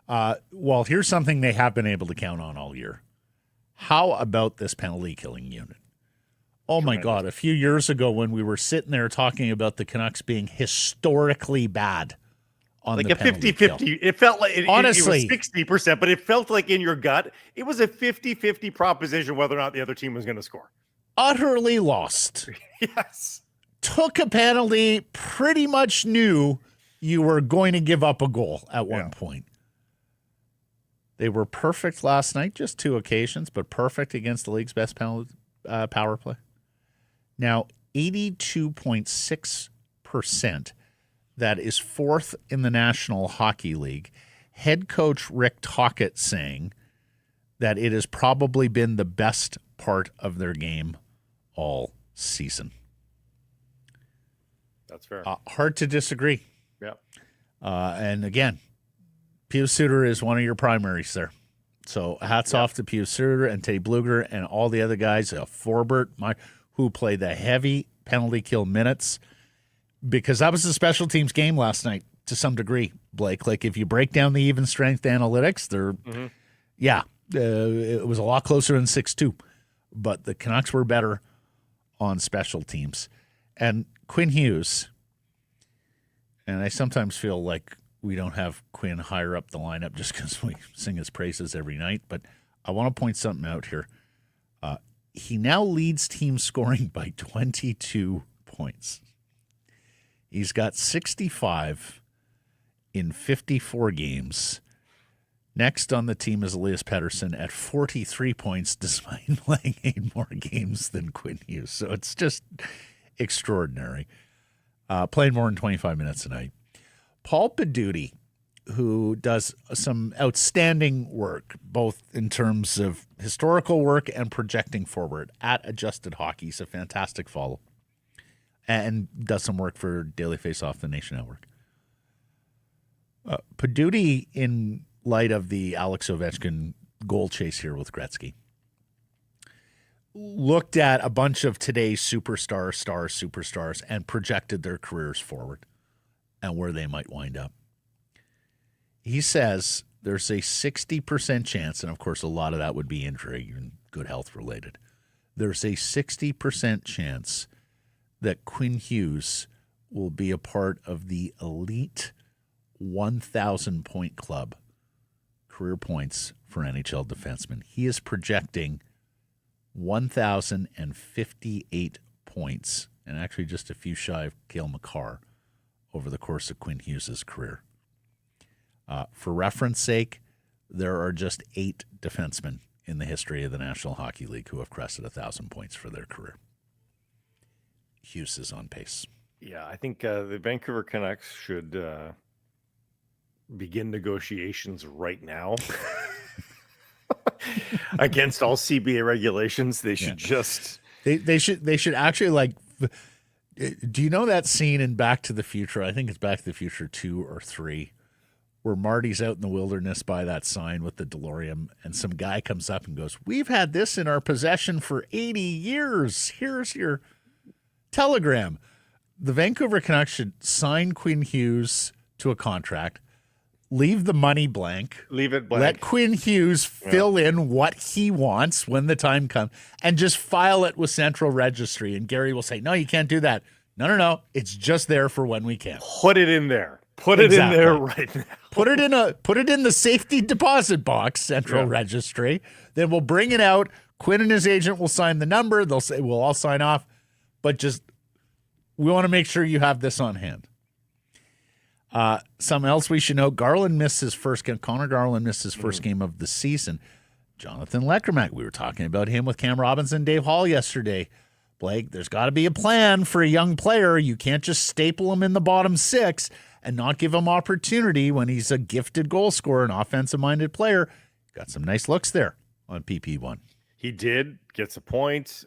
Well, here's something they have been able to count on all year. How about this penalty killing unit? Oh, my God. A few years ago when we were sitting there talking about the Canucks being historically bad on like the a penalty 50-50. kill. It felt like Honestly, it was 60%, but it felt like in your gut, it was a 50-50 proposition whether or not the other team was going to score. Utterly lost. Yes. Took a penalty, pretty much knew you were going to give up a goal at one point. They were perfect last night, just 2 occasions, but perfect against the league's best power play. Now, 82.6%. That is 4th in the National Hockey League. Head coach Rick Tocchet saying that it has probably been the best part of their game all season. That's fair. Hard to disagree. Yeah. And again, Pius Suter is one of your primaries there. So hats off to Pius Suter and Teddy Bluger and all the other guys, Forbert, who played the heavy penalty kill minutes, because that was the special teams game last night to some degree, Blake. Like if you break down the even strength analytics, it was a lot closer than 6-2. But the Canucks were better on special teams. And Quinn Hughes, and I sometimes feel like we don't have Quinn higher up the lineup just because we sing his praises every night. But I want to point something out here. He now leads team scoring by 22 points. He's got 65 in 54 games. Next on the team is Elias Pettersson at 43 points, despite playing 8 more games than Quinn Hughes. So it's just extraordinary. Playing more than 25 minutes a night. Paul Paduti, who does some outstanding work, both in terms of historical work and projecting forward at Adjusted Hockey. He's a fantastic follow. And does some work for Daily Face-Off, the Nation Network. Paduti, in light of the Alex Ovechkin goal chase here with Gretzky, looked at a bunch of today's superstars, and projected their careers forward and where they might wind up. He says there's a 60% chance, and of course a lot of that would be injury and good health related. There's a 60% chance that Quinn Hughes will be a part of the elite 1,000-point club, career points for NHL defensemen. He is projecting 1,058 points, and actually just a few shy of Cale Makar over the course of Quinn Hughes' career. For reference sake, there are just 8 defensemen in the history of the National Hockey League who have crested 1,000 points for their career. Hughes is on pace. Yeah, I think the Vancouver Canucks should begin negotiations right now against all CBA regulations. They should just they should actually, like, do you know that scene in Back to the Future? I think it's Back to the Future 2 or 3, where Marty's out in the wilderness by that sign with the DeLorean, and some guy comes up and goes, "We've had this in our possession for 80 years. Here's your telegram." The Vancouver Canucks should sign Quinn Hughes to a contract, leave the money blank, let Quinn Hughes fill in what he wants when the time comes, and just file it with Central Registry. And Gary will say, "No, you can't do that." No. It's just there for when we can. Put it in there. Put it in there right now. Put it in the safety deposit box, Central Registry. Then we'll bring it out. Quinn and his agent will sign the number. They'll say we'll all sign off, but just we want to make sure you have this on hand. Something else we should know: Garland missed his first game. Connor Garland missed his first game of the season. Jonathan Leckermack, we were talking about him with Cam Robinson, Dave Hall yesterday. Blake, there's got to be a plan for a young player. You can't just staple him in the bottom 6 and not give him opportunity when he's a gifted goal scorer, an offensive-minded player. Got some nice looks there on PP1. He did, gets a point.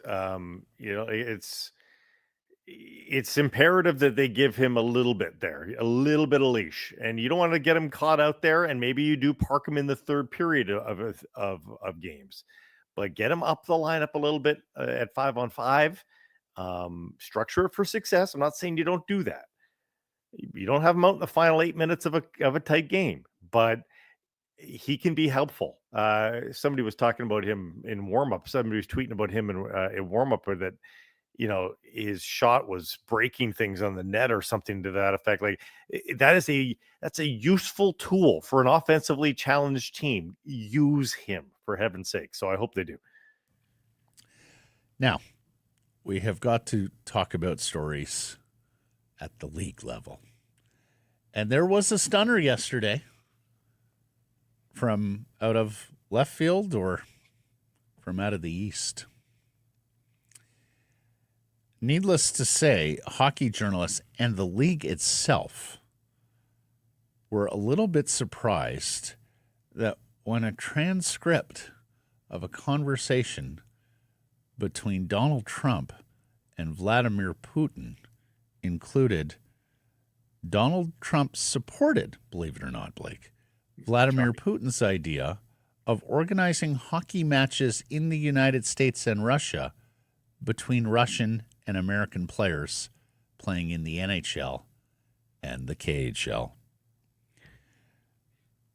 It's imperative that they give him a little bit there, a little bit of leash, and you don't want to get him caught out there. And maybe you do park him in the third period of games, but get him up the lineup a little bit at 5-on-5. Structure it for success. I'm not saying you don't do that, You don't have him out in the final 8 minutes of a tight game, but he can be helpful. Somebody was talking about him in warm-up. Somebody was tweeting about him in warm-up, or that, his shot was breaking things on the net or something to that effect. Like, that's a useful tool for an offensively challenged team. Use him, for heaven's sake. So I hope they do. Now, we have got to talk about stories at the league level. And there was a stunner yesterday from out of left field or from out of the east. Needless to say, hockey journalists and the league itself were a little bit surprised that when a transcript of a conversation between Donald Trump and Vladimir Putin included Donald Trump supported, believe it or not, Blake, Vladimir Putin's idea of organizing hockey matches in the United States and Russia between Russian and American players playing in the NHL and the KHL.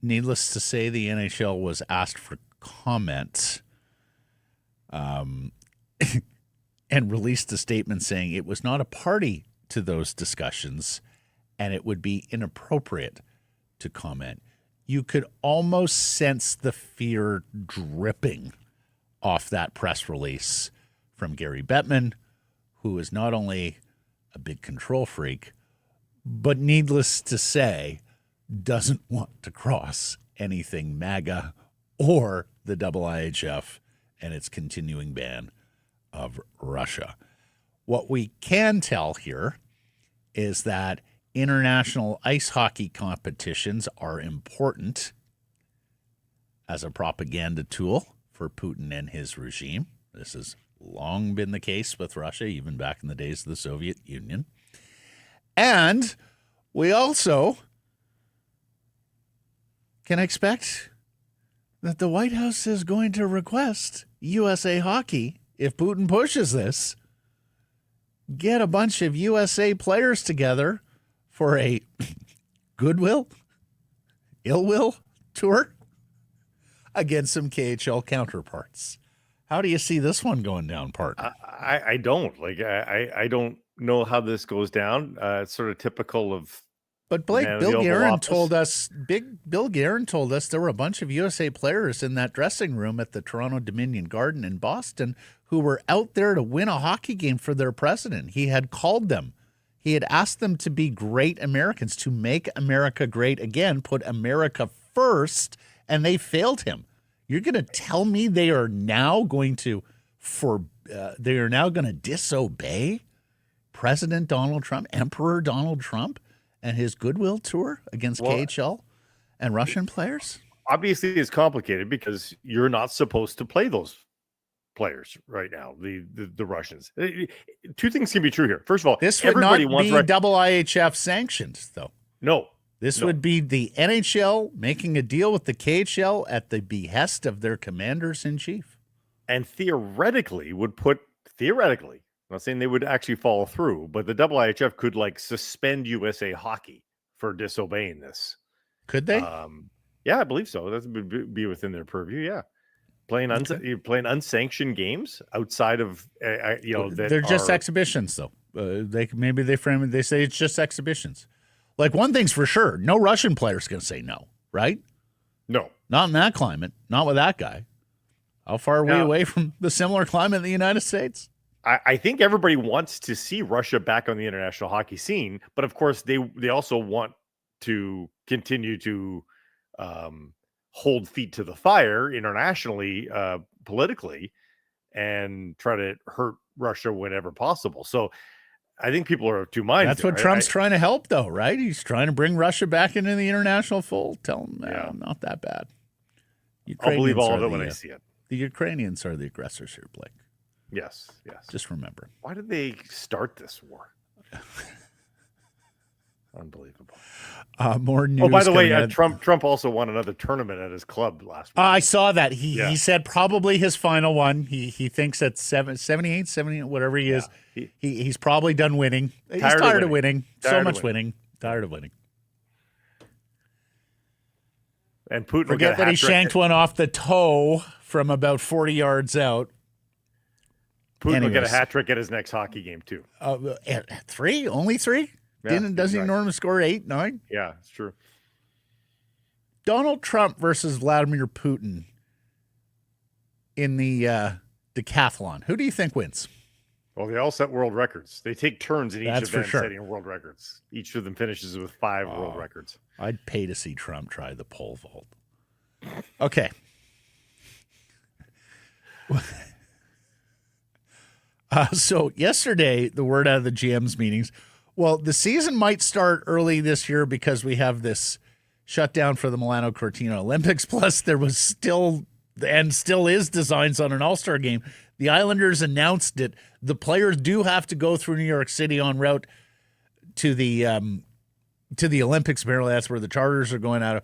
Needless to say, the NHL was asked for comment and released a statement saying it was not a party to those discussions and it would be inappropriate to comment. You could almost sense the fear dripping off that press release from Gary Bettman, who is not only a big control freak, but needless to say, doesn't want to cross anything MAGA or the IIHF and its continuing ban of Russia. What we can tell here is that international ice hockey competitions are important as a propaganda tool for Putin and his regime. This has long been the case with Russia, even back in the days of the Soviet Union. And we also can expect that the White House is going to request USA Hockey, if Putin pushes this, get a bunch of USA players together for a goodwill, ill will tour against some KHL counterparts. How do you see this one going down, partner? I don't. I don't know how this goes down. It's sort of typical of. But Blake, Bill Guerin told us there were a bunch of USA players in that dressing room at the Toronto Dominion Garden in Boston who were out there to win a hockey game for their president. He had called them. He had asked them to be great Americans, to make America great again, put America first, and they failed him. You're going to tell me they are now going to disobey President Donald Trump, Emperor Donald Trump, and his goodwill tour against KHL and Russian players? Obviously, it's complicated because you're not supposed to play those players right now, the Russians. Two things can be true here. First of all, this would not be IIHF sanctioned, though. No. This would be the NHL making a deal with the KHL at the behest of their commanders-in-chief. And theoretically, I'm not saying they would actually follow through, but the IIHF could suspend USA Hockey for disobeying this. Could they? Yeah, I believe so. That would be within their purview. Yeah, playing unsanctioned games outside of they're just exhibitions, though. They frame it. They say it's just exhibitions. One thing's for sure: no Russian player's going to say no, right? No, not in that climate. Not with that guy. How far are we away from the similar climate in the United States? I think everybody wants to see Russia back on the international hockey scene, but of course they also want to continue to hold feet to the fire internationally, politically, and try to hurt Russia whenever possible. So I think people are of two minds. That's what Trump's trying to help, though, right? He's trying to bring Russia back into the international fold. Tell him, not that bad. I'll believe all of it when I see it. The Ukrainians are the aggressors here, Blake. Yes. Just remember. Why did they start this war? Unbelievable. More news. Oh, by the way, Trump also won another tournament at his club last week. I saw that. He said probably his final one. He thinks at 78, 70, whatever he is. He's probably done winning. He's tired of winning. So much winning. Tired of winning. And Putin Forget that he shanked one off the toe from about 40 yards out. Putin will get a hat trick at his next hockey game too. Three? Only three? Yeah, Doesn't he normally score 8, 9? Yeah, it's true. Donald Trump versus Vladimir Putin in the decathlon. Who do you think wins? Well, they all set world records. They take turns in each That's for event sure. setting world records. Each of them finishes with 5 world records. I'd pay to see Trump try the pole vault. Okay. So yesterday, the word out of the GM's meetings, well, the season might start early this year because we have this shutdown for the Milano Cortina Olympics. Plus, there was still and still is designs on an All-Star game. The Islanders announced it. The players do have to go through New York City en route to the Olympics. Apparently, that's where the charters are going out of.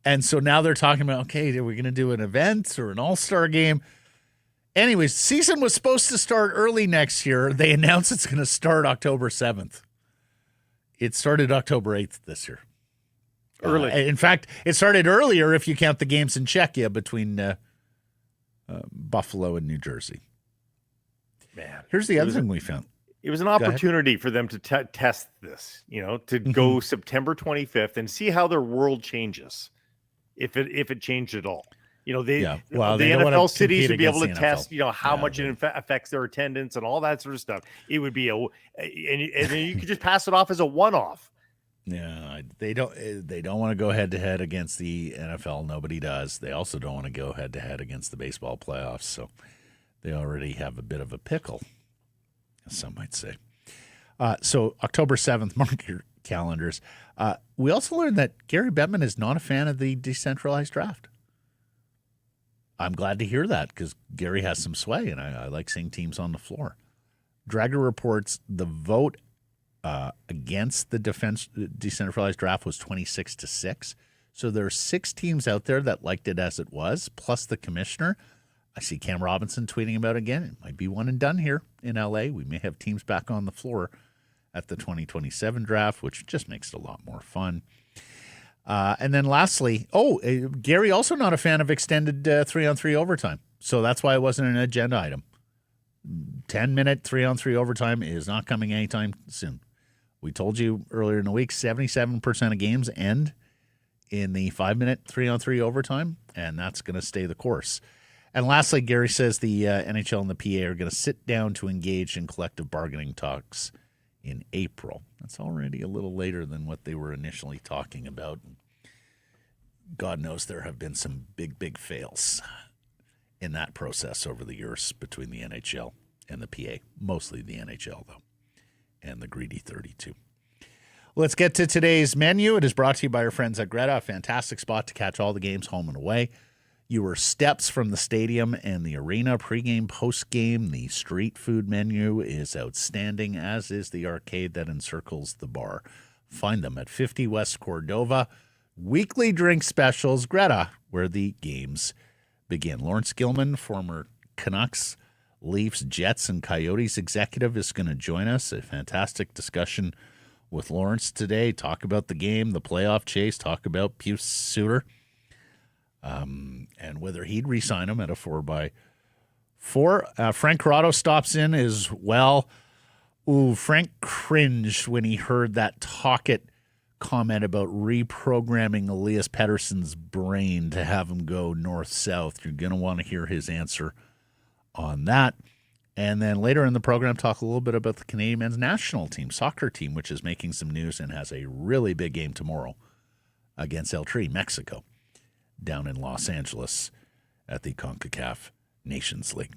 And so now they're talking about, okay, are we going to do an event or an All-Star game? Anyways, season was supposed to start early next year. They announced it's going to start October 7th. It started October 8th this year. Early. In fact, it started earlier if you count the games in Czechia between Buffalo and New Jersey. Man, here's the other thing we found. It was an opportunity for them to test this, to go September 25th and see how their world changes, if it changed at all. The NFL cities would be able to test, how much it affects their attendance and all that sort of stuff. It would be and then you could just pass it off as a one-off. Yeah, they don't want to go head-to-head against the NFL. Nobody does. They also don't want to go head-to-head against the baseball playoffs. So they already have a bit of a pickle, as some might say. So October 7th, mark your calendars. We also learned that Gary Bettman is not a fan of the decentralized draft. I'm glad to hear that because Gary has some sway, and I like seeing teams on the floor. Dragger reports the vote against the decentralized draft was 26-6. So there are 6 teams out there that liked it as it was, plus the commissioner. I see Cam Robinson tweeting about it again. It might be one and done here in LA. We may have teams back on the floor at the 2027 draft, which just makes it a lot more fun. And then lastly, Gary also not a fan of extended 3-on-3 overtime. So that's why it wasn't an agenda item. 10-minute 3-on-3 overtime is not coming anytime soon. We told you earlier in the week, 77% of games end in the 5-minute 3-on-3 overtime, and that's going to stay the course. And lastly, Gary says the NHL and the PA are going to sit down to engage in collective bargaining talks in April. That's already a little later than what they were initially talking about. God knows there have been some big fails in that process over the years between the NHL and the PA. Mostly the NHL, though, and the Greedy 32. Let's get to today's menu. It is brought to you by our friends at Greta, a fantastic spot to catch all the games home and away. You are steps from the stadium and the arena, pregame, postgame. The street food menu is outstanding, as is the arcade that encircles the bar. Find them at 50 West Cordova. Weekly drink specials, Greta, where the games begin. Laurence Gilman, former Canucks, Leafs, Jets, and Coyotes executive, is going to join us. A fantastic discussion with Laurence today. Talk about the game, the playoff chase, talk about Pius Suter. And whether he'd re-sign him at a 4x4. Frank Corrado stops in as well. Ooh, Frank cringed when he heard that Talkit comment about reprogramming Elias Pettersson's brain to have him go north-south. You're going to want to hear his answer on that. And then later in the program, talk a little bit about the Canadian men's national team, soccer team, which is making some news and has a really big game tomorrow against El Tri, Mexico, down in Los Angeles at the CONCACAF Nations League.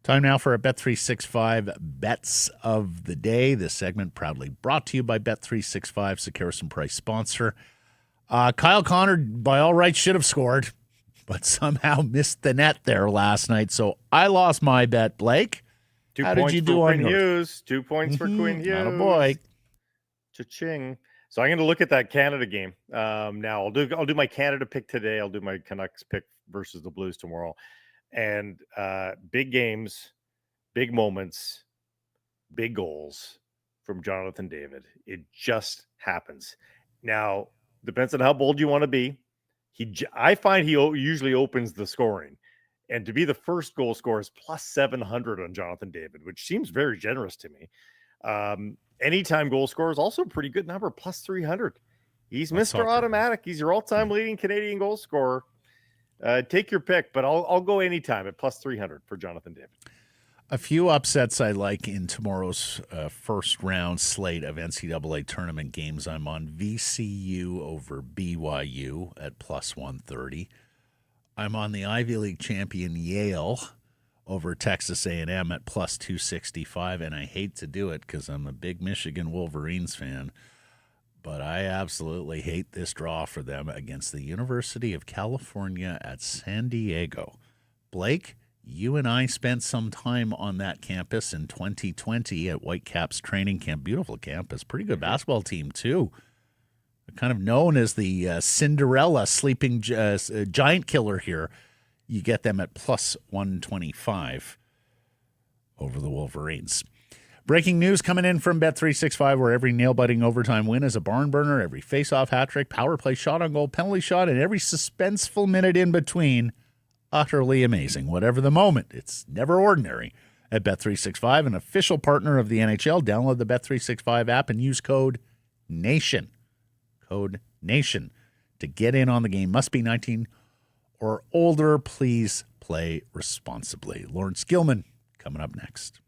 Time now for a Bet365 Bets of the Day. This segment proudly brought to you by Bet365, Sekeres & Price sponsor. Kyle Connor, by all rights, should have scored, but somehow missed the net there last night. So I lost my bet, Blake. How did you do on yours? Hughes. 2 points for Quinn Hughes. Attaboy. Cha-ching. So I'm going to look at that Canada game. Now I'll do my Canada pick today. I'll do my Canucks pick versus the Blues tomorrow. And big games, big moments, big goals from Jonathan David. It just happens. Now, depends on how bold you want to be. I find he usually opens the scoring. And to be the first goal scorer is plus 700 on Jonathan David, which seems very generous to me. Anytime goal scorer is also a pretty good number, plus 300. He's Mr. Automatic. He's your all-time leading Canadian goal scorer. Take your pick, but I'll go anytime at plus 300 for Jonathan David. A few upsets I like in tomorrow's first round slate of NCAA tournament games. I'm on VCU over BYU at plus 130. I'm on the Ivy League champion Yale over Texas A&M at plus 265, and I hate to do it because I'm a big Michigan Wolverines fan, but I absolutely hate this draw for them against the University of California at San Diego. Blake, you and I spent some time on that campus in 2020 at Whitecaps training camp. Beautiful campus. Pretty good basketball team, too. Kind of known as the Cinderella sleeping giant killer here. You get them at plus 125 over the Wolverines. Breaking news coming in from Bet365, where every nail-biting overtime win is a barn burner, every face-off hat trick, power play, shot on goal, penalty shot, and every suspenseful minute in between. Utterly amazing. Whatever the moment, it's never ordinary. At Bet365, an official partner of the NHL, download the Bet365 app and use code NATION. Code NATION to get in on the game. Must be 19 or older. Please play responsibly. Laurence Gilman coming up next.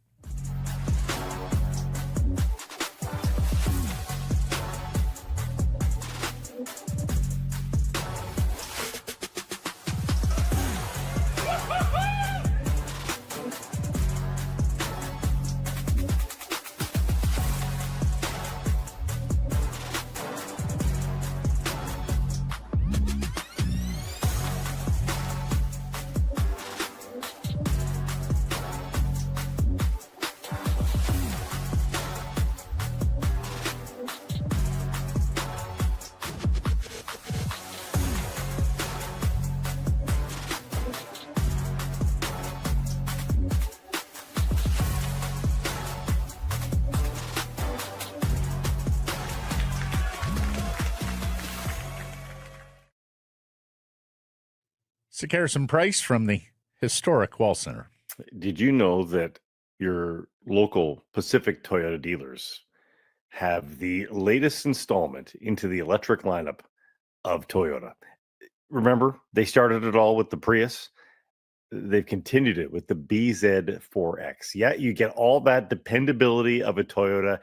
Harrison Price from the historic Wall Center. Did you know that your local Pacific Toyota dealers have the latest installment into the electric lineup of Toyota? Remember, they started it all with the Prius. They've continued it with the BZ4X. Yeah, you get all that dependability of a Toyota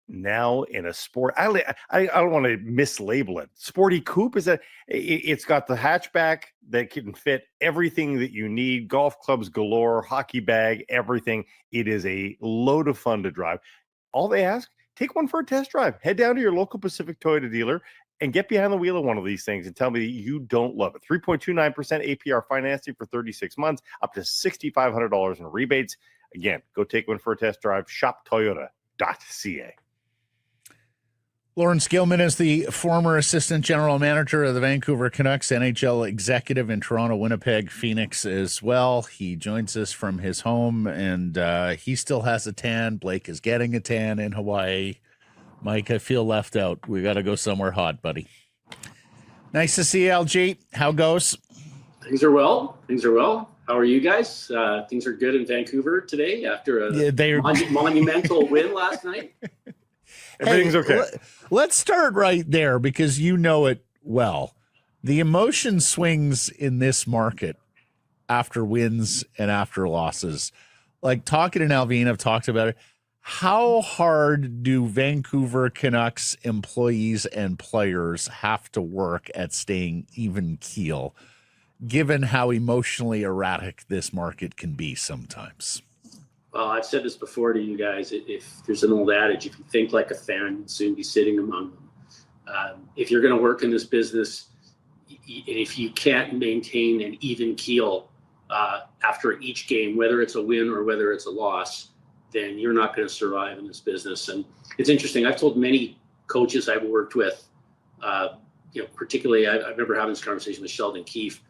now in a sport. I don't want to mislabel it. Sporty coupe is it's got the hatchback that can fit everything that you need. Golf clubs galore, hockey bag, everything. It is a load of fun to drive. All they ask, take one for a test drive. Head down to your local Pacific Toyota dealer and get behind the wheel of one of these things and tell me that you don't love it. 3.29% APR financing for 36 months, up to $6,500 in rebates. Again, go take one for a test drive. ShopToyota.ca. Laurence Gilman is the former assistant general manager of the Vancouver Canucks, NHL executive in Toronto, Winnipeg, Phoenix as well. He joins us from his home, and he still has a tan. Blake is getting a tan in Hawaii. Mike, I feel left out. We got to go somewhere hot, buddy. Nice to see you, LG. How goes? Things are well. How are you guys? Things are good in Vancouver today after a monumental win last night. Everything's okay. Let's start right there because you know it well. The emotion swings in this market after wins and after losses. Like talking to Nalveen, I've talked about it. How hard do Vancouver Canucks employees and players have to work at staying even keel, given how emotionally erratic this market can be sometimes? Well, I've said this before to you guys. If there's an old adage, if you think like a fan, you'd soon be sitting among them. If you're going to work in this business, and if you can't maintain an even keel after each game, whether it's a win or whether it's a loss, then you're not going to survive in this business. And it's interesting. I've told many coaches I've worked with, particularly I remember having this conversation with Sheldon Keefe.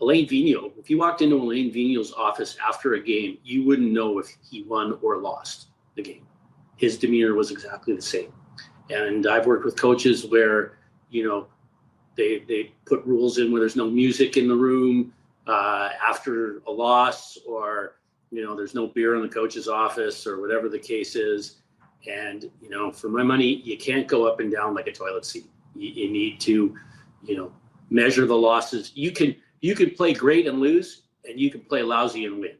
Alain Vigneault, if you walked into Alain Vigneault's office after a game, you wouldn't know if he won or lost the game. his demeanor was exactly the same. And I've worked with coaches where, they put rules in where there's no music in the room after a loss, or, there's no beer in the coach's office, or whatever the case is. And, for my money, you can't go up and down like a toilet seat. You need to, measure the losses. You can play great and lose, and you can play lousy and win.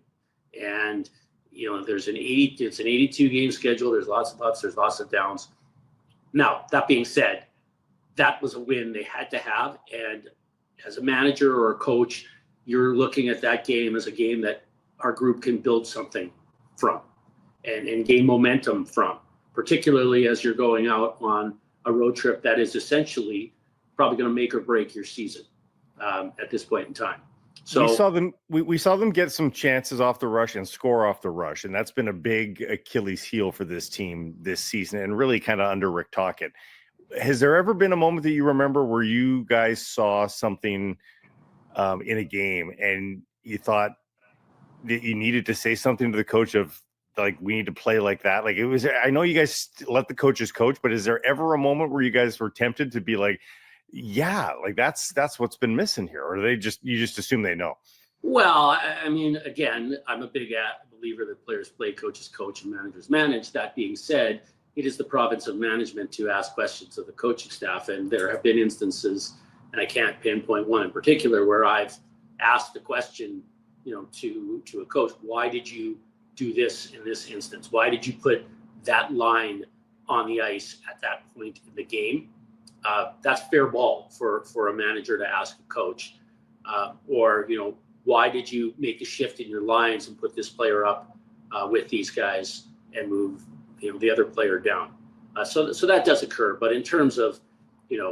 And, it's an 82 game schedule. There's lots of ups, there's lots of downs. Now, that being said, that was a win they had to have. And as a manager or a coach, you're looking at that game as a game that our group can build something from and gain momentum from, particularly as you're going out on a road trip that is essentially probably going to make or break your season at this point in time. So we saw them get some chances off the rush and score off the rush, and that's been a big Achilles heel for this team this season, and really kind of under Rick Tocchet. Has there ever been a moment that you remember where you guys saw something in a game and you thought that you needed to say something to the coach of, like, we need to play like that? Like, it was, I know you guys let the coaches coach, but is there ever a moment where you guys were tempted to be like, yeah, like that's what's been missing here? Or you just assume they know? Well, I mean, again, I'm a big believer that players play, coaches coach, and managers manage. That being said, it is the province of management to ask questions of the coaching staff. And there have been instances, and I can't pinpoint one in particular, where I've asked a question, to a coach, why did you do this in this instance? Why did you put that line on the ice at that point in the game? That's fair ball for a manager to ask a coach. Or, why did you make a shift in your lines and put this player up with these guys and move, the other player down? So that does occur. But in terms of, when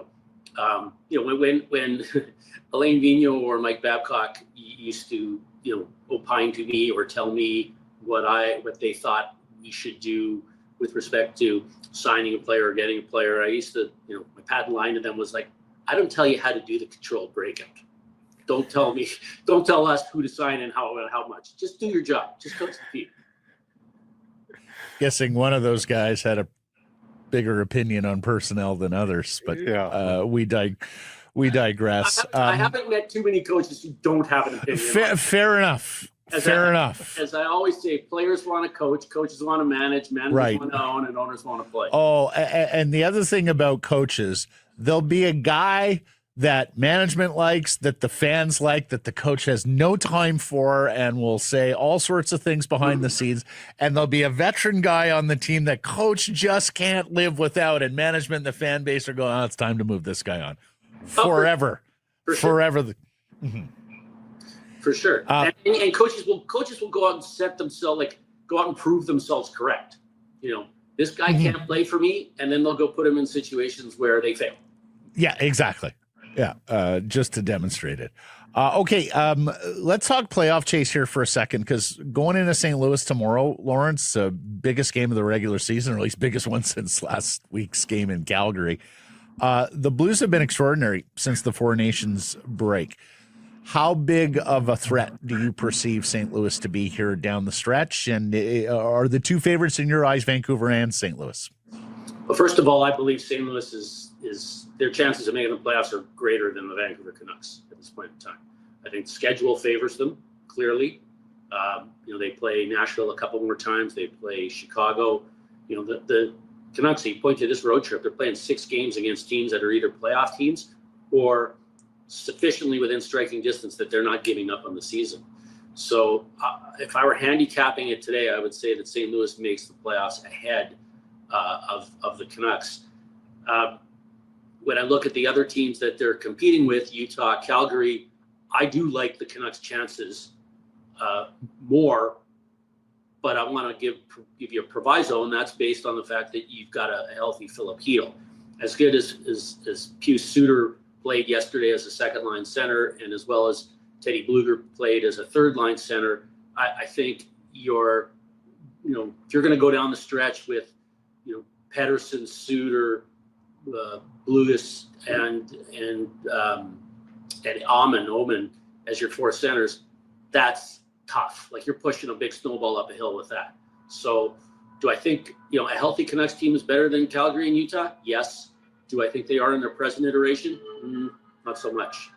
Alain Vigneault or Mike Babcock used to, opine to me or tell me what they thought we should do with respect to signing a player or getting a player, I used to, my patent line to them was like, I don't tell you how to do the controlled breakout. Don't tell us who to sign and how much. Just do your job. Just coach the team. Guessing one of those guys had a bigger opinion on personnel than others, but yeah. We digress. I haven't met too many coaches who don't have an opinion. Fair enough. As I always say, players want to coach, coaches want to managers right. want to own, and owners want to play. Oh, and the other thing about coaches, there'll be a guy that management likes, that the fans like, that the coach has no time for, and will say all sorts of things behind the scenes. And there'll be a veteran guy on the team that coach just can't live without, and management and the fan base are going, it's time to move this guy on forever. For forever. Sure. For sure. And coaches will go out and set themselves, go out and prove themselves correct. This guy can't play for me, and then they'll go put him in situations where they fail. Yeah, exactly. Yeah, just to demonstrate it. Okay, let's talk playoff chase here for a second, because going into St. Louis tomorrow, Lawrence, biggest game of the regular season, or at least biggest one since last week's game in Calgary. The Blues have been extraordinary since the Four Nations break. How big of a threat do you perceive St. Louis to be here down the stretch? And are the two favorites in your eyes Vancouver and St. Louis? Well, first of all, I believe St. Louis is their chances of making the playoffs are greater than the Vancouver Canucks at this point in time. I think the schedule favors them clearly. They play Nashville a couple more times. They play Chicago. The Canucks, you point to this road trip, they're playing 6 games against teams that are either playoff teams or sufficiently within striking distance that they're not giving up on the season. So if I were handicapping it today, I would say that St. Louis makes the playoffs ahead of the Canucks. When I look at the other teams that they're competing with, Utah, Calgary, I do like the Canucks' chances more, but I want to give you a proviso, and that's based on the fact that you've got a healthy Philip Hedl. As good as Pius Suter played yesterday as a second-line center, and as well as Teddy Bluger played as a third-line center, I think if you're going to go down the stretch with, Pettersson, Suter, Blugas, and Omen as your 4 centers, that's tough. Like, you're pushing a big snowball up a hill with that. So Do I think, a healthy Canucks team is better than Calgary and Utah? Yes. Do I think they are in their present iteration? Not so much.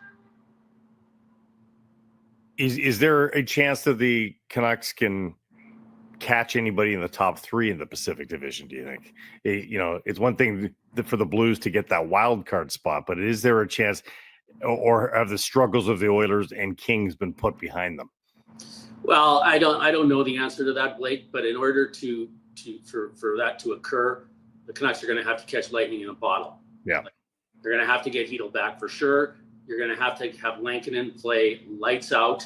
Is there a chance that the Canucks can catch anybody in the top 3 in the Pacific Division, do you think? It's one thing for the Blues to get that wild card spot, but is there a chance, or have the struggles of the Oilers and Kings been put behind them? Well, I don't know the answer to that, Blake, but in order for that to occur, the Canucks are going to have to catch lightning in a bottle. Yeah. They're going to have to get Hedl back for sure. You're going to have Lankinen play lights out.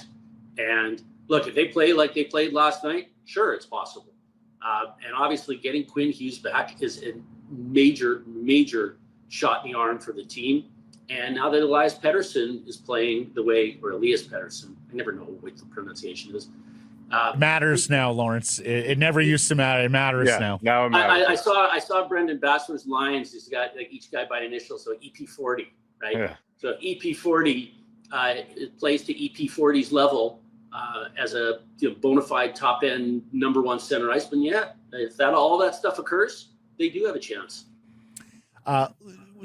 And look, if they play like they played last night, sure, it's possible. And obviously getting Quinn Hughes back is a major, major shot in the arm for the team. And now that Elias Pettersson is playing the way, or Elias Pettersson, I never know what the pronunciation is. Matters now, Lawrence. It never used to matter. It matters now. Now it matters. I saw Brendan Bassler's lines. He's got each guy by initial, so EP40, right? Yeah. So if EP40 plays to EP40's level as a bona fide top end #1 center iceman, if all that stuff occurs, they do have a chance.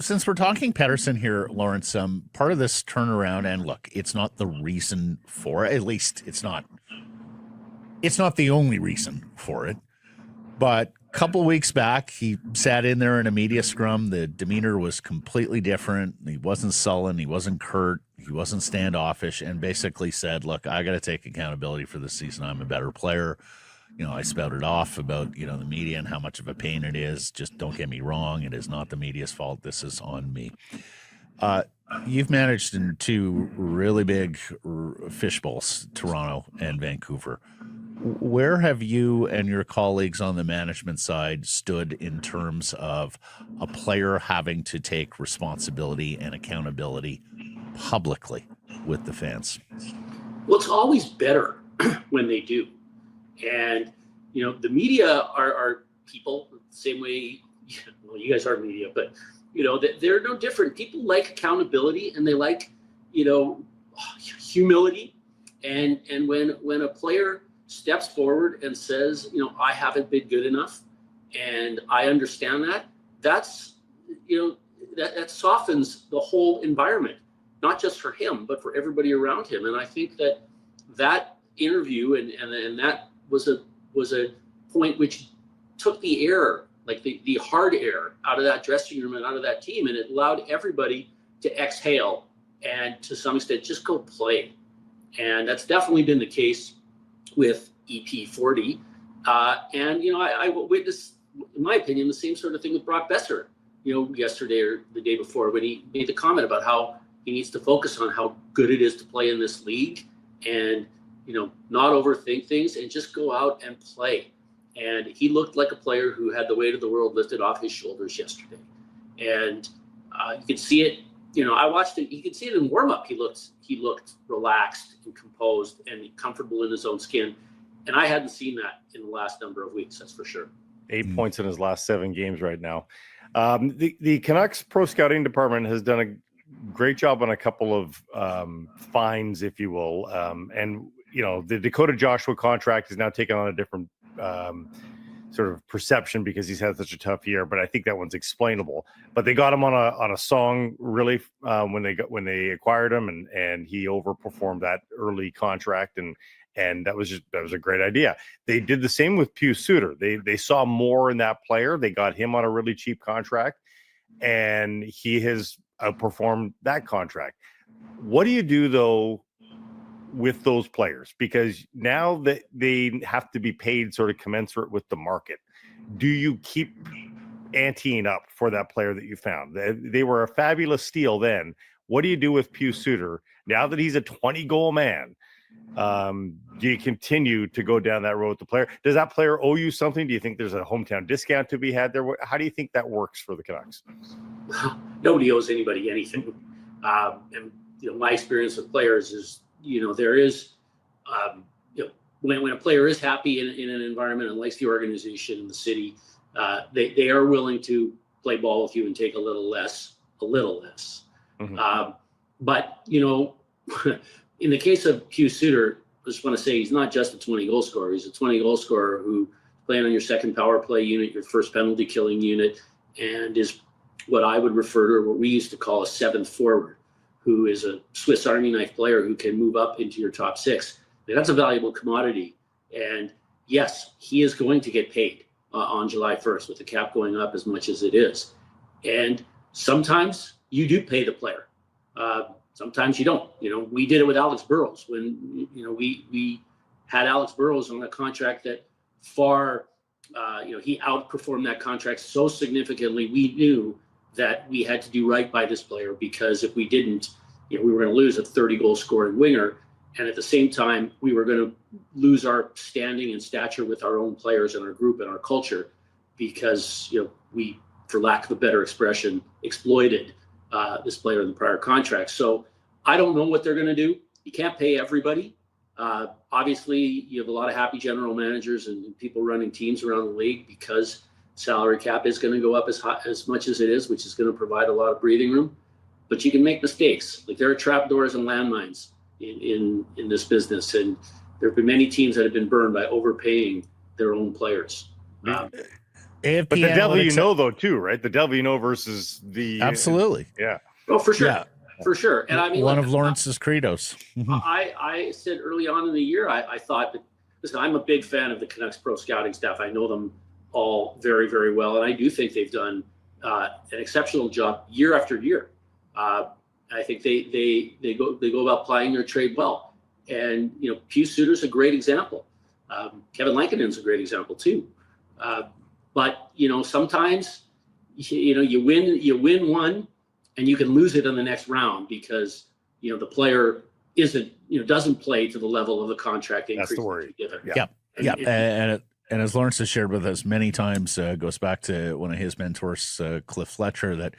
Since we're talking Pettersson here, Lawrence, part of this turnaround, and look, it's not the reason for it. At least it's not the only reason for it. But a couple weeks back, he sat in there in a media scrum. The demeanor was completely different. He wasn't sullen. He wasn't curt. He wasn't standoffish, and basically said, look, I got to take accountability for this season. I'm a better player. I spouted off about, the media and how much of a pain it is. Just don't get me wrong. It is not the media's fault. This is on me. You've managed in 2 really big fish bowls, Toronto and Vancouver. Where have you and your colleagues on the management side stood in terms of a player having to take responsibility and accountability publicly with the fans? Well, it's always better when they do. And, the media are people the same way, well, you guys are media, but, they're no different. People like accountability and they like, humility. And when a player steps forward and says, I haven't been good enough and I understand that softens the whole environment, not just for him, but for everybody around him. And I think that interview and that was a point which took the air, like the hard air out of that dressing room and out of that team. And it allowed everybody to exhale and to some extent just go play. And that's definitely been the case with EP40. And, I witnessed, in my opinion, the same sort of thing with Brock Boeser, yesterday or the day before when he made the comment about how he needs to focus on how good it is to play in this league and, not overthink things and just go out and play. And he looked like a player who had the weight of the world lifted off his shoulders yesterday. And you could see it, I watched it. You could see it in warm-up. He looked relaxed and composed and comfortable in his own skin. And I hadn't seen that in the last number of weeks, that's for sure. 8 points in his last 7 games right now. The Canucks pro scouting department has done a great job on a couple of fines, if you will. And, the Dakota Joshua contract is now taking on a different sort of perception because he's had such a tough year, but I think that one's explainable. But they got him on a song really when they acquired him, and he overperformed that early contract, and that was a great idea. They did the same with Pius Suter. They saw more in that player. They got him on a really cheap contract, and he has outperformed that contract. What do you do though with those players? Because now that they have to be paid sort of commensurate with the market, do you keep anteing up for that player that you found? They were a fabulous steal then. What do you do with Pius Suter now that he's a 20-goal man? Do you continue to go down that road with the player? Does that player owe you something? Do you think there's a hometown discount to be had there? How do you think that works for the Canucks? Nobody owes anybody anything. And my experience with players is, there is, when a player is happy in an environment and likes the organization and the city, they are willing to play ball with you and take a little less. Mm-hmm. But, in the case of Pius Suter, I just want to say he's not just a 20-goal scorer. He's a 20-goal scorer who playing on your second power play unit, your first penalty killing unit, and is what I would refer to, or what we used to call a seventh forward, who is a Swiss Army knife player who can move up into your top six. That's a valuable commodity. And yes, he is going to get paid on July 1st with the cap going up as much as it is. And sometimes you do pay the player. Sometimes you don't. We did it with Alex Burrows when, we had Alex Burrows on a contract that far, he outperformed that contract so significantly. We knew that we had to do right by this player, because if we didn't, we were going to lose a 30-goal scoring winger. And at the same time, we were going to lose our standing and stature with our own players and our group and our culture, because, we, for lack of a better expression, exploited this player in the prior contract. So I don't know what they're going to do. You can't pay everybody. Obviously, you have a lot of happy general managers and people running teams around the league, because salary cap is going to go up as much as it is, which is going to provide a lot of breathing room. But you can make mistakes. Like, there are trapdoors and landmines in this business, and there have been many teams that have been burned by overpaying their own players. But the devil though too, right? The devil versus the absolutely, yeah. Oh, for sure. Yeah. For sure. And I mean, one of Lawrence's credos. I said early on in the year, I thought that, listen, I'm a big fan of the Canucks pro scouting staff. I know them all very, very well. And I do think they've done an exceptional job year after year. I think they go about playing their trade well. And, Pius Suter's a great example. Kevin Lankinen's a great example too. But, sometimes, you win one, and you can lose it in the next round because, the player doesn't play to the level of the contract increase. That's the worry. Given. Yeah. And as Lawrence has shared with us many times, goes back to one of his mentors, Cliff Fletcher, that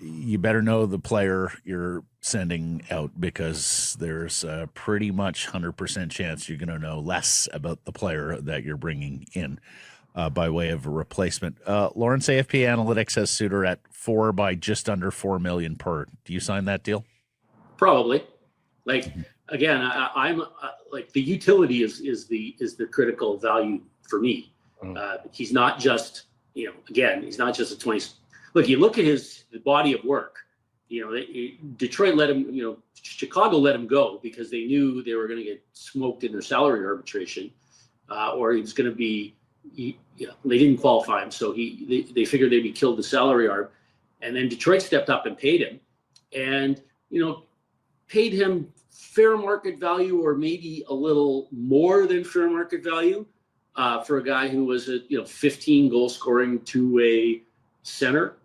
you better know the player you're sending out, because there's a pretty much 100% chance you're going to know less about the player that you're bringing in by way of a replacement. Lawrence, AFP Analytics has Suter at 4 by just under $4 million per. Do you sign that deal? Probably. Again, I'm like, the utility is the critical value for me. He's not just, he's not just a 20. Look, you look at the body of work. Detroit let him, Chicago let him go because they knew they were going to get smoked in their salary arbitration, or he was going to be, they didn't qualify him. So they figured they'd be killed the salary arb. And then Detroit stepped up and paid him, and, paid him fair market value, or maybe a little more than fair market value, for a guy who was a 15 goal scoring two-way center.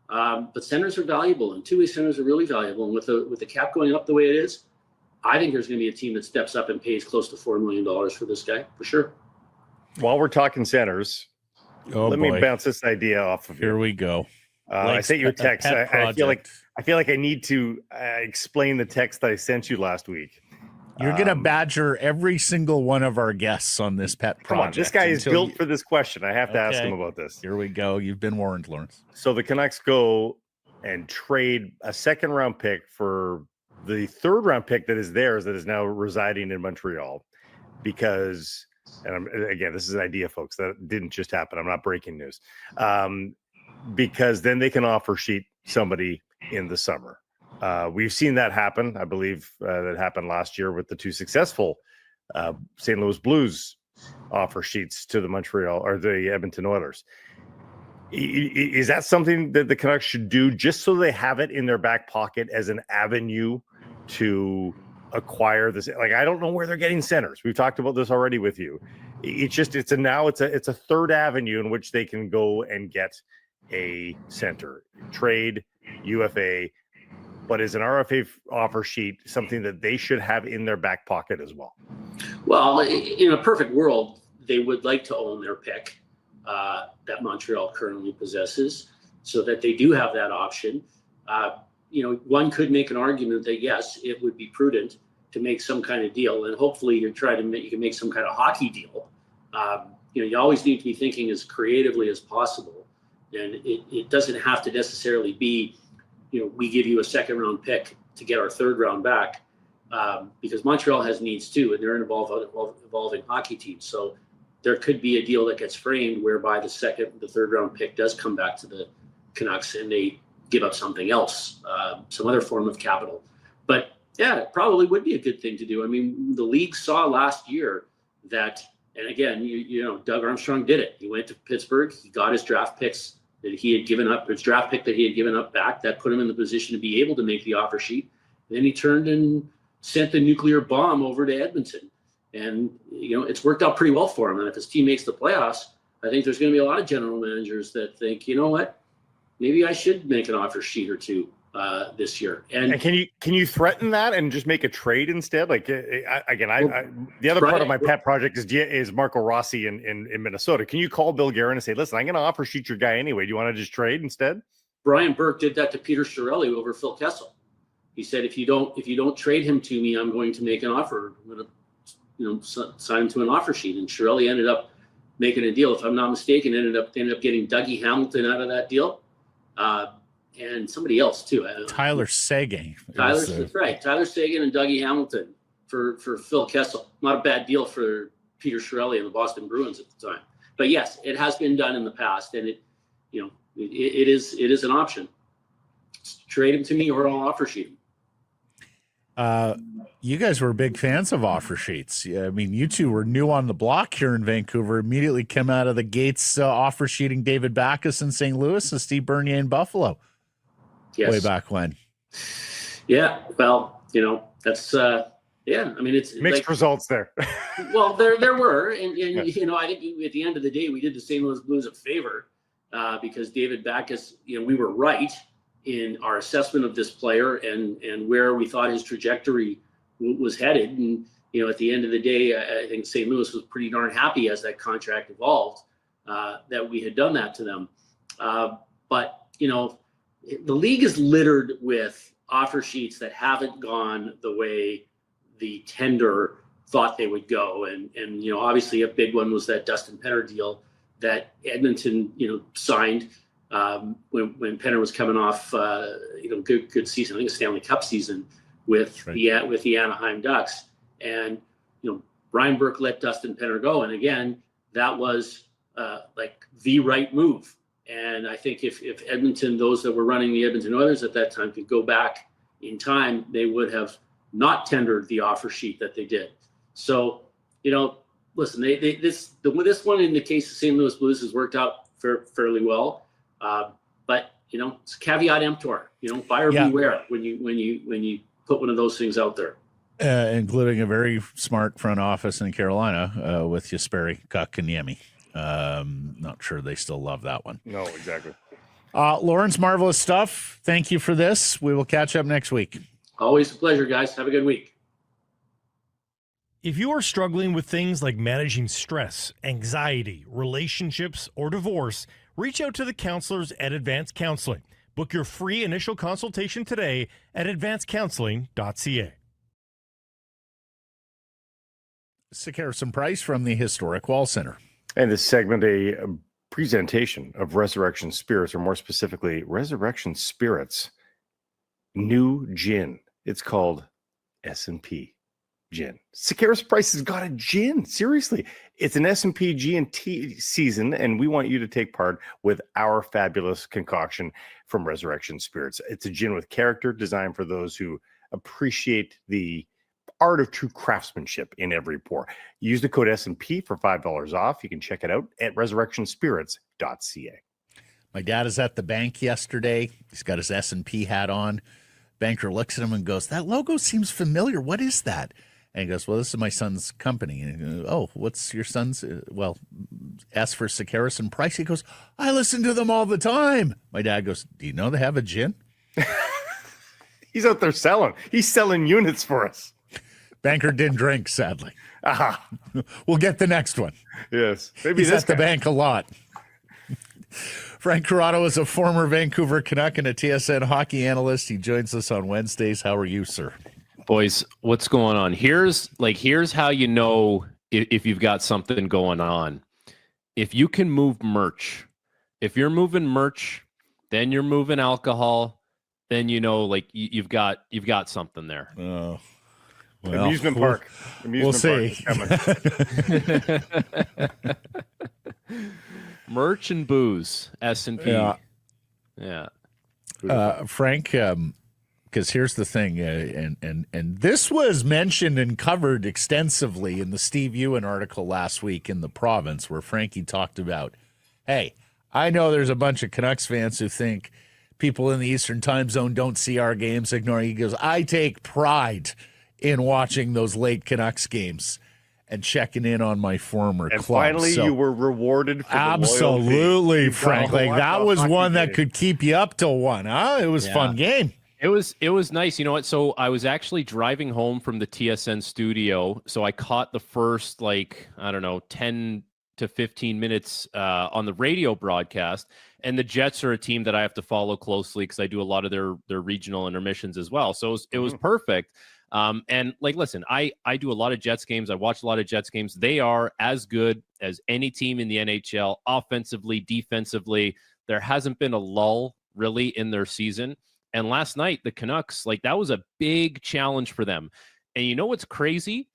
But centers are valuable, and two-way centers are really valuable. And with the cap going up the way it is, I think there's going to be a team that steps up and pays close to $4 million for this guy, for sure. While we're talking centers, let me bounce this idea off of you. Here we go. I sent you a text. I feel like I need to explain the text that I sent you last week. You're going to badger every single one of our guests on this pet project. Come on, this guy is built for this question. I have to ask him about this. Here we go. You've been warned, Lawrence. So the Canucks go and trade a second-round pick for the third-round pick that is theirs, that is now residing in Montreal, because, and again, this is an idea, folks. That didn't just happen. I'm not breaking news. Because then they can offer sheet somebody in the summer. We've seen that happen. I believe that happened last year with the two successful St. Louis Blues offer sheets to the Montreal or the Edmonton Oilers. Is that something that the Canucks should do just so they have it in their back pocket as an avenue to acquire this? Like, I don't know where they're getting centers. We've talked about this already with you. It's a third avenue in which they can go and get a center, trade, UFA, but is an RFA offer sheet something that they should have in their back pocket as well? Well, in a perfect world, they would like to own their pick that Montreal currently possesses, so that they do have that option. One could make an argument that yes, it would be prudent to make some kind of deal, and hopefully you can make some kind of hockey deal. You always need to be thinking as creatively as possible. And it doesn't have to necessarily be, we give you a second round pick to get our third round back, because Montreal has needs too, and they're an evolving hockey team. So there could be a deal that gets framed whereby the third round pick does come back to the Canucks and they give up something else, some other form of capital. But yeah, it probably would be a good thing to do. I mean, the league saw last year that, and again, you know, Doug Armstrong did it. He went to Pittsburgh. He got his draft picks that he had given up, his draft pick that he had given up back. That put him in the position to be able to make the offer sheet. And then he turned and sent the nuclear bomb over to Edmonton. And, you know, it's worked out pretty well for him. And if his team makes the playoffs, I think there's going to be a lot of general managers that think, you know what, maybe I should make an offer sheet or two this year. And can you threaten that and just make a trade instead? Like the other part of my pet project is Marco Rossi in Minnesota. Can you call Bill Guerin and say, listen, I'm going to offer sheet your guy anyway. Do you want to just trade instead? Brian Burke did that to Peter Chiarelli over Phil Kessel. He said, if you don't trade him to me, I'm going to make an offer. I'm going to, you know, sign him to an offer sheet. And Chiarelli ended up making a deal. If I'm not mistaken, ended up getting Dougie Hamilton out of that deal. And somebody else too. Tyler Seguin. That's right. Tyler Seguin and Dougie Hamilton for Phil Kessel. Not a bad deal for Peter Chiarelli and the Boston Bruins at the time. But yes, it has been done in the past, and it is an option. Trade him to me, or I'll offer sheet him. You guys were big fans of offer sheets. Yeah, I mean, you two were new on the block here in Vancouver. Immediately came out of the gates offer sheeting David Backes in St. Louis and Steve Bernier in Buffalo. Yes. Way back when. Yeah, well, you know, that's I mean, it's mixed results there. Well, there were, and you know, I think at the end of the day, we did the St. Louis Blues a favor because David Backes, you know, we were right in our assessment of this player and where we thought his trajectory was headed. And, you know, at the end of the day, I think St. Louis was pretty darn happy as that contract evolved that we had done that to them. But, you know, the league is littered with offer sheets that haven't gone the way the tender thought they would go. And you know, obviously a big one was that Dustin Penner deal that Edmonton, you know, signed when Penner was coming off, you know, good season. I think a Stanley Cup season with the Anaheim Ducks. And, you know, Brian Burke let Dustin Penner go. And again, that was like the right move. And I think if Edmonton, those that were running the Edmonton Oilers at that time, could go back in time, they would have not tendered the offer sheet that they did. So, you know, listen, this one in the case of St. Louis Blues has worked out fairly well. But, you know, it's caveat emptor, you know, buyer beware when you put one of those things out there. Including a very smart front office in Carolina with Jesperi Kotkaniemi. Not sure they still love that one. No, exactly. Laurence, marvelous stuff. Thank you for this. We will catch up next week. Always a pleasure, guys. Have a good week. If you are struggling with things like managing stress, anxiety, relationships, or divorce, reach out to the counselors at Advanced Counseling. Book your free initial consultation today at advancedcounseling.ca. Harrison Price from the Historic Wall Center. And this segment, a presentation of Resurrection Spirits, or more specifically, Resurrection Spirits new gin. It's called S&P gin. Sakaris Price has got a gin. Seriously, it's an S&P G&T season, and we want you to take part with our fabulous concoction from Resurrection Spirits. It's a gin with character, designed for those who appreciate the art of true craftsmanship in every pour. Use the code S&P for $5 off. You can check it out at resurrectionspirits.ca. My dad is at the bank yesterday. He's got his S&P hat on. Banker looks at him and goes, "That logo seems familiar. What is that?" And he goes, "Well, this is my son's company." And he goes, "Oh, what's your son's?" "Well, S for Sakaris and Price." He goes, "I listen to them all the time." My dad goes, "Do you know they have a gin?" He's out there selling. He's selling units for us. Banker didn't drink, sadly. Aha. We'll get the next one. Yes. Maybe he's at the bank a lot. Frank Corrado is a former Vancouver Canuck and a TSN hockey analyst. He joins us on Wednesdays. How are you, sir? Boys, what's going on? Here's how you know if you've got something going on. If you can move merch, if you're moving merch, then you're moving alcohol, then you know, like you've got something there. Oh, Well, Amusement park. We'll see. Park is coming. Merch and booze, S&P. Yeah. Frank, because here's the thing, and this was mentioned and covered extensively in the Steve Ewan article last week in The Province, where Frankie talked about, hey, I know there's a bunch of Canucks fans who think people in the Eastern time zone don't see our games, ignoring. He goes, I take pride in watching those late Canucks games and checking in on my former And club. finally, So, you were rewarded for absolutely, the Frank. Like, that was one that could keep you up till 1, huh? It was a fun game. It was nice. You know what? So I was actually driving home from the TSN studio. So I caught the first, 10 to 15 minutes on the radio broadcast. And the Jets are a team that I have to follow closely because I do a lot of their regional intermissions as well. So it was perfect. And listen, I do a lot of Jets games. I watch a lot of Jets games. They are as good as any team in the NHL, offensively, defensively. There hasn't been a lull really in their season. And last night, the Canucks, that was a big challenge for them. And you know what's crazy?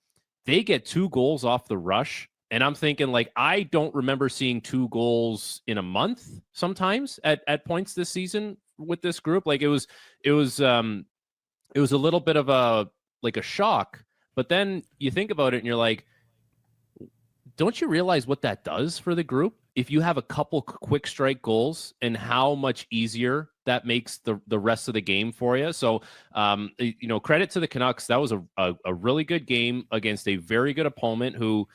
They get 2 goals off the rush. And I'm thinking, I don't remember seeing 2 goals in a month sometimes at points this season with this group. It was a little bit of a shock. But then you think about it and you're like, don't you realize what that does for the group? If you have a couple quick strike goals and how much easier that makes the rest of the game for you. So, credit to the Canucks. That was a really good game against a very good opponent who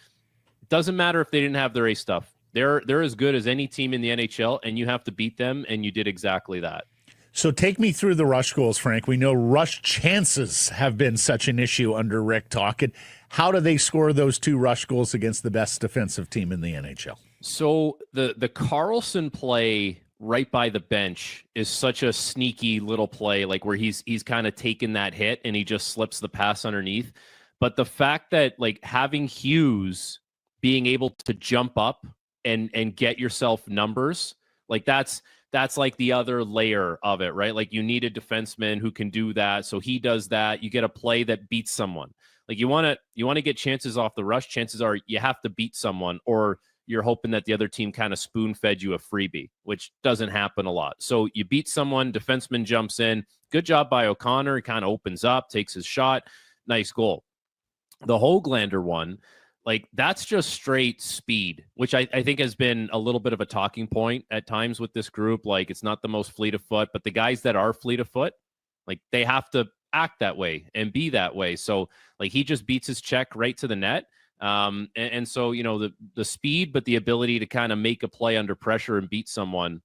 doesn't matter if they didn't have their A stuff. They're as good as any team in the NHL, and you have to beat them, and you did exactly that. So take me through the rush goals, Frank. We know rush chances have been such an issue under Rick Tocchet. How do they score those 2 rush goals against the best defensive team in the NHL? So the Carlson play right by the bench is such a sneaky little play, where he's kind of taken that hit and he just slips the pass underneath. But the fact that having Hughes being able to jump up and get yourself numbers, that's the other layer of it, right? You need a defenseman who can do that. So he does that. You get a play that beats someone. You want to get chances off the rush. Chances are you have to beat someone, or you're hoping that the other team kind of spoon-fed you a freebie, which doesn't happen a lot. So you beat someone, defenseman jumps in. Good job by O'Connor. He kind of opens up, takes his shot. Nice goal. The Höglander one, that's just straight speed, which I think has been a little bit of a talking point at times with this group. It's not the most fleet of foot, but the guys that are fleet of foot, they have to act that way and be that way. So he just beats his check right to the net. And so, the speed, but the ability to kind of make a play under pressure and beat someone,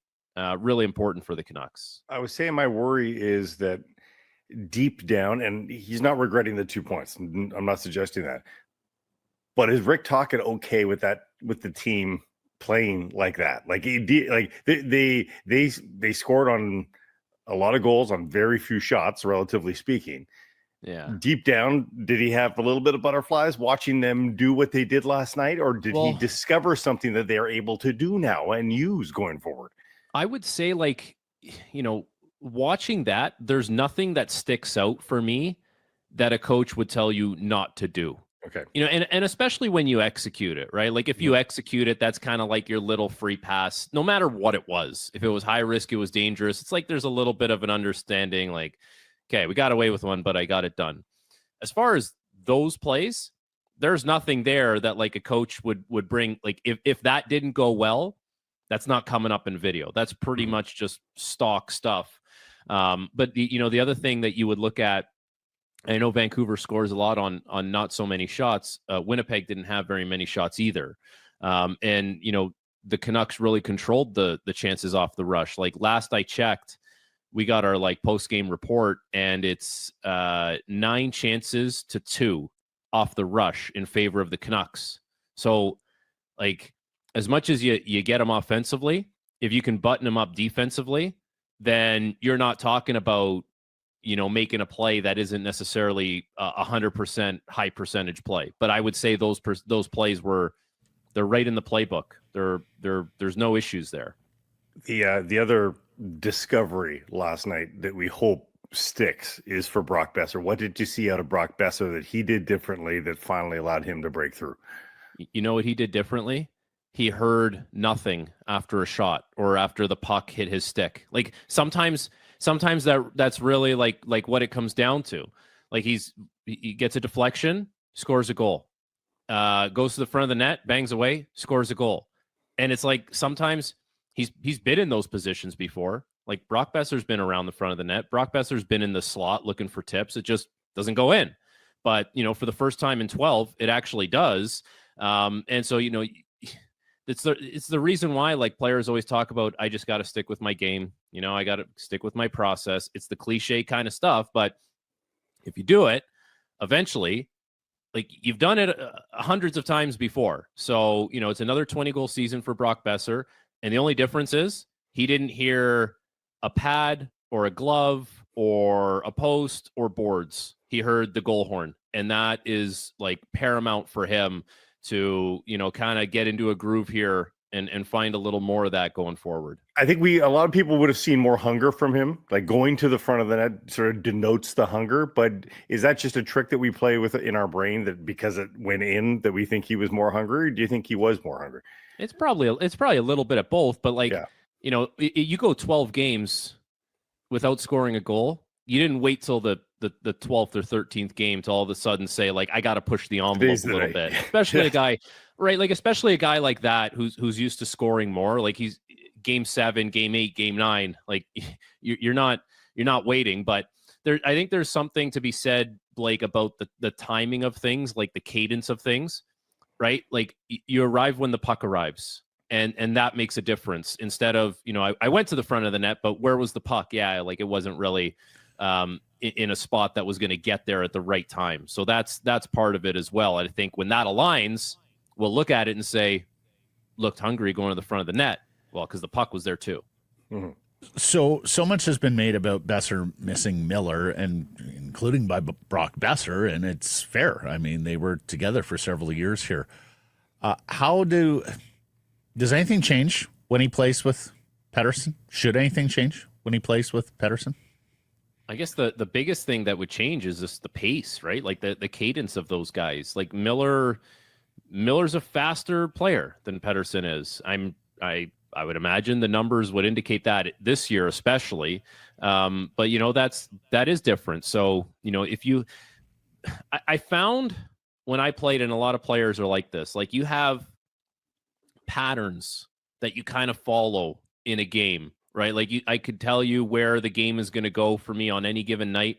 really important for the Canucks. I was saying my worry is that deep down, and he's not regretting the 2 points. I'm not suggesting that. But is Rick Tocchet okay with that, with the team playing like that? They scored on a lot of goals on very few shots, relatively speaking. Yeah. Deep down, did he have a little bit of butterflies watching them do what they did last night, or did he discover something that they are able to do now and use going forward? I would say, watching that, there's nothing that sticks out for me that a coach would tell you not to do. Okay. And especially when you execute it, right? If you execute it, that's kind of like your little free pass, no matter what it was. If it was high risk, it was dangerous. It's there's a little bit of an understanding, okay, we got away with one, but I got it done. As far as those plays, there's nothing there that a coach would bring. If that didn't go well, that's not coming up in video. That's pretty much just stock stuff. But the other thing that you would look at, I know Vancouver scores a lot on not so many shots. Winnipeg didn't have very many shots either. And the Canucks really controlled the chances off the rush. Last I checked, we got our post-game report, and it's 9 chances to 2 off the rush in favor of the Canucks. So as much as you get them offensively, if you can button them up defensively, then you're not talking about making a play that isn't necessarily 100% high percentage play. But I would say those plays they're right in the playbook. There's no issues there. The other discovery last night that we hope sticks is for Brock Boeser. What did you see out of Brock Boeser that he did differently that finally allowed him to break through? You know what he did differently? He heard nothing after a shot or after the puck hit his stick. Like sometimes that's really like what it comes down to. Like he gets a deflection, scores a goal. Goes to the front of the net, bangs away, scores a goal. And it's like sometimes he's been in those positions before. Like Brock Boeser's been around the front of the net. Brock Boeser's been in the slot looking for tips. It just doesn't go in. But, you know, for the first time in 12, it actually does. And so, you know, it's the reason why like players always talk about, I just got to stick with my game. You know, I got to stick with my process. It's the cliche kind of stuff. But if you do it, eventually, like you've done it hundreds of times before. So, you know, it's another 20-goal season for Brock Boeser. And the only difference is he didn't hear a pad or a glove or a post or boards. He heard the goal horn. And that is like paramount for him to, you know, kind of get into a groove here and find a little more of that going forward. I think a lot of people would have seen more hunger from him. Like going to the front of the net sort of denotes the hunger, but is that just a trick that we play with in our brain that because it went in that we think he was more hungry? Or do you think he was more hungry? It's probably a little bit of both, but like, you know, you go 12 games without scoring a goal. You didn't wait till the 12th or 13th game to all of a sudden say like, I got to push the envelope a little bit, especially a guy, right? Like, especially a guy like that, who's used to scoring more. Like he's game 7, game 8, game 9, like you're not waiting, but I think there's something to be said, Blake, about the timing of things, like the cadence of things, right? Like you arrive when the puck arrives. And that makes a difference instead of, you know, I went to the front of the net, but where was the puck? Yeah. Like it wasn't really, in a spot that was going to get there at the right time. So that's part of it as well. I think when that aligns, we'll look at it and say, looked hungry going to the front of the net. Well, because the puck was there too. Mm-hmm. So much has been made about Boeser missing Miller, and including by Brock Boeser, and it's fair. I mean, they were together for several years here. Does anything change when he plays with Pettersson? Should anything change when he plays with Pettersson? I guess the biggest thing that would change is just the pace, right? Like the cadence of those guys. Like Miller's a faster player than Pettersson is. I would imagine the numbers would indicate that this year, especially. But you know, that is different. So, you know, I found when I played, and a lot of players are like this, like you have patterns that you kind of follow in a game, right? Like I could tell you where the game is going to go for me on any given night.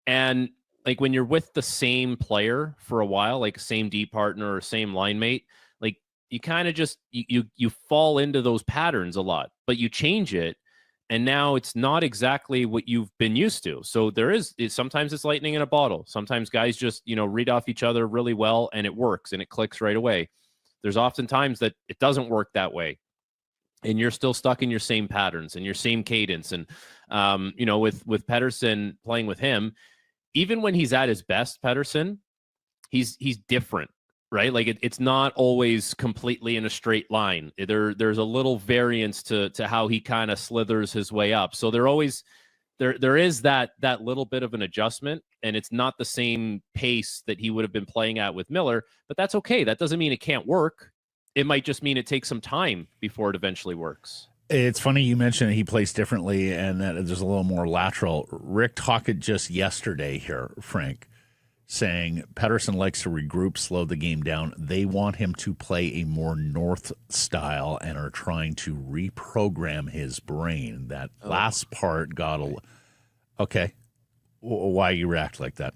And like when you're with the same player for a while, like same D partner or same line mate, like you kind of just, you fall into those patterns a lot, but you change it. And now it's not exactly what you've been used to. So sometimes it's lightning in a bottle. Sometimes guys just, you know, read off each other really well and it works and it clicks right away. There's often times that it doesn't work that way. And you're still stuck in your same patterns and your same cadence. And, you know, with Pettersson, playing with him, even when he's at his best, Pettersson, he's different, right? Like it's not always completely in a straight line. There's a little variance to how he kind of slithers his way up. So there is that little bit of an adjustment, and it's not the same pace that he would have been playing at with Miller, but that's okay. That doesn't mean it can't work. It might just mean it takes some time before it eventually works. It's funny you mentioned he plays differently and that there's a little more lateral. Rick Tocchet just yesterday here, Frank, saying Pettersson likes to regroup, slow the game down. They want him to play a more north style and are trying to reprogram his brain. That last part got okay. Why you react like that?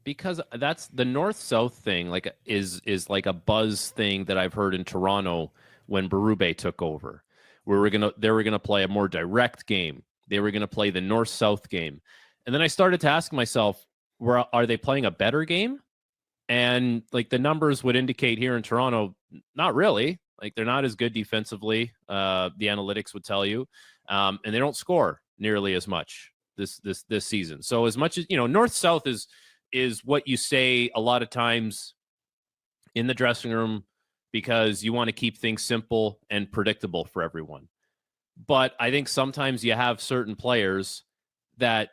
Because that's the north-south thing, like is like a buzz thing that I've heard in Toronto when Berube took over, where they were gonna play a more direct game. They were gonna play the north-south game, and then I started to ask myself, are they playing a better game? And like the numbers would indicate here in Toronto, not really. Like they're not as good defensively. The analytics would tell you, and they don't score nearly as much this season. So as much as, you know, north-south is what you say a lot of times in the dressing room because you want to keep things simple and predictable for everyone. But I think sometimes you have certain players that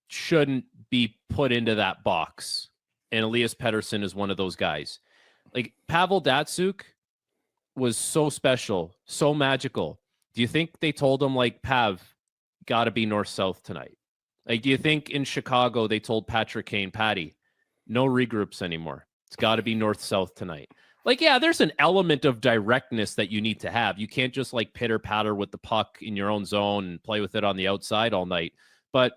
shouldn't be put into that box. And Elias Pettersson is one of those guys. Like Pavel Datsyuk was so special, so magical. Do you think they told him like, Pav, got to be north-south tonight? Like, do you think in Chicago they told Patrick Kane, Patty, no regroups anymore? It's got to be north-south tonight. Like, yeah, there's an element of directness that you need to have. You can't just like pitter-patter with the puck in your own zone and play with it on the outside all night. But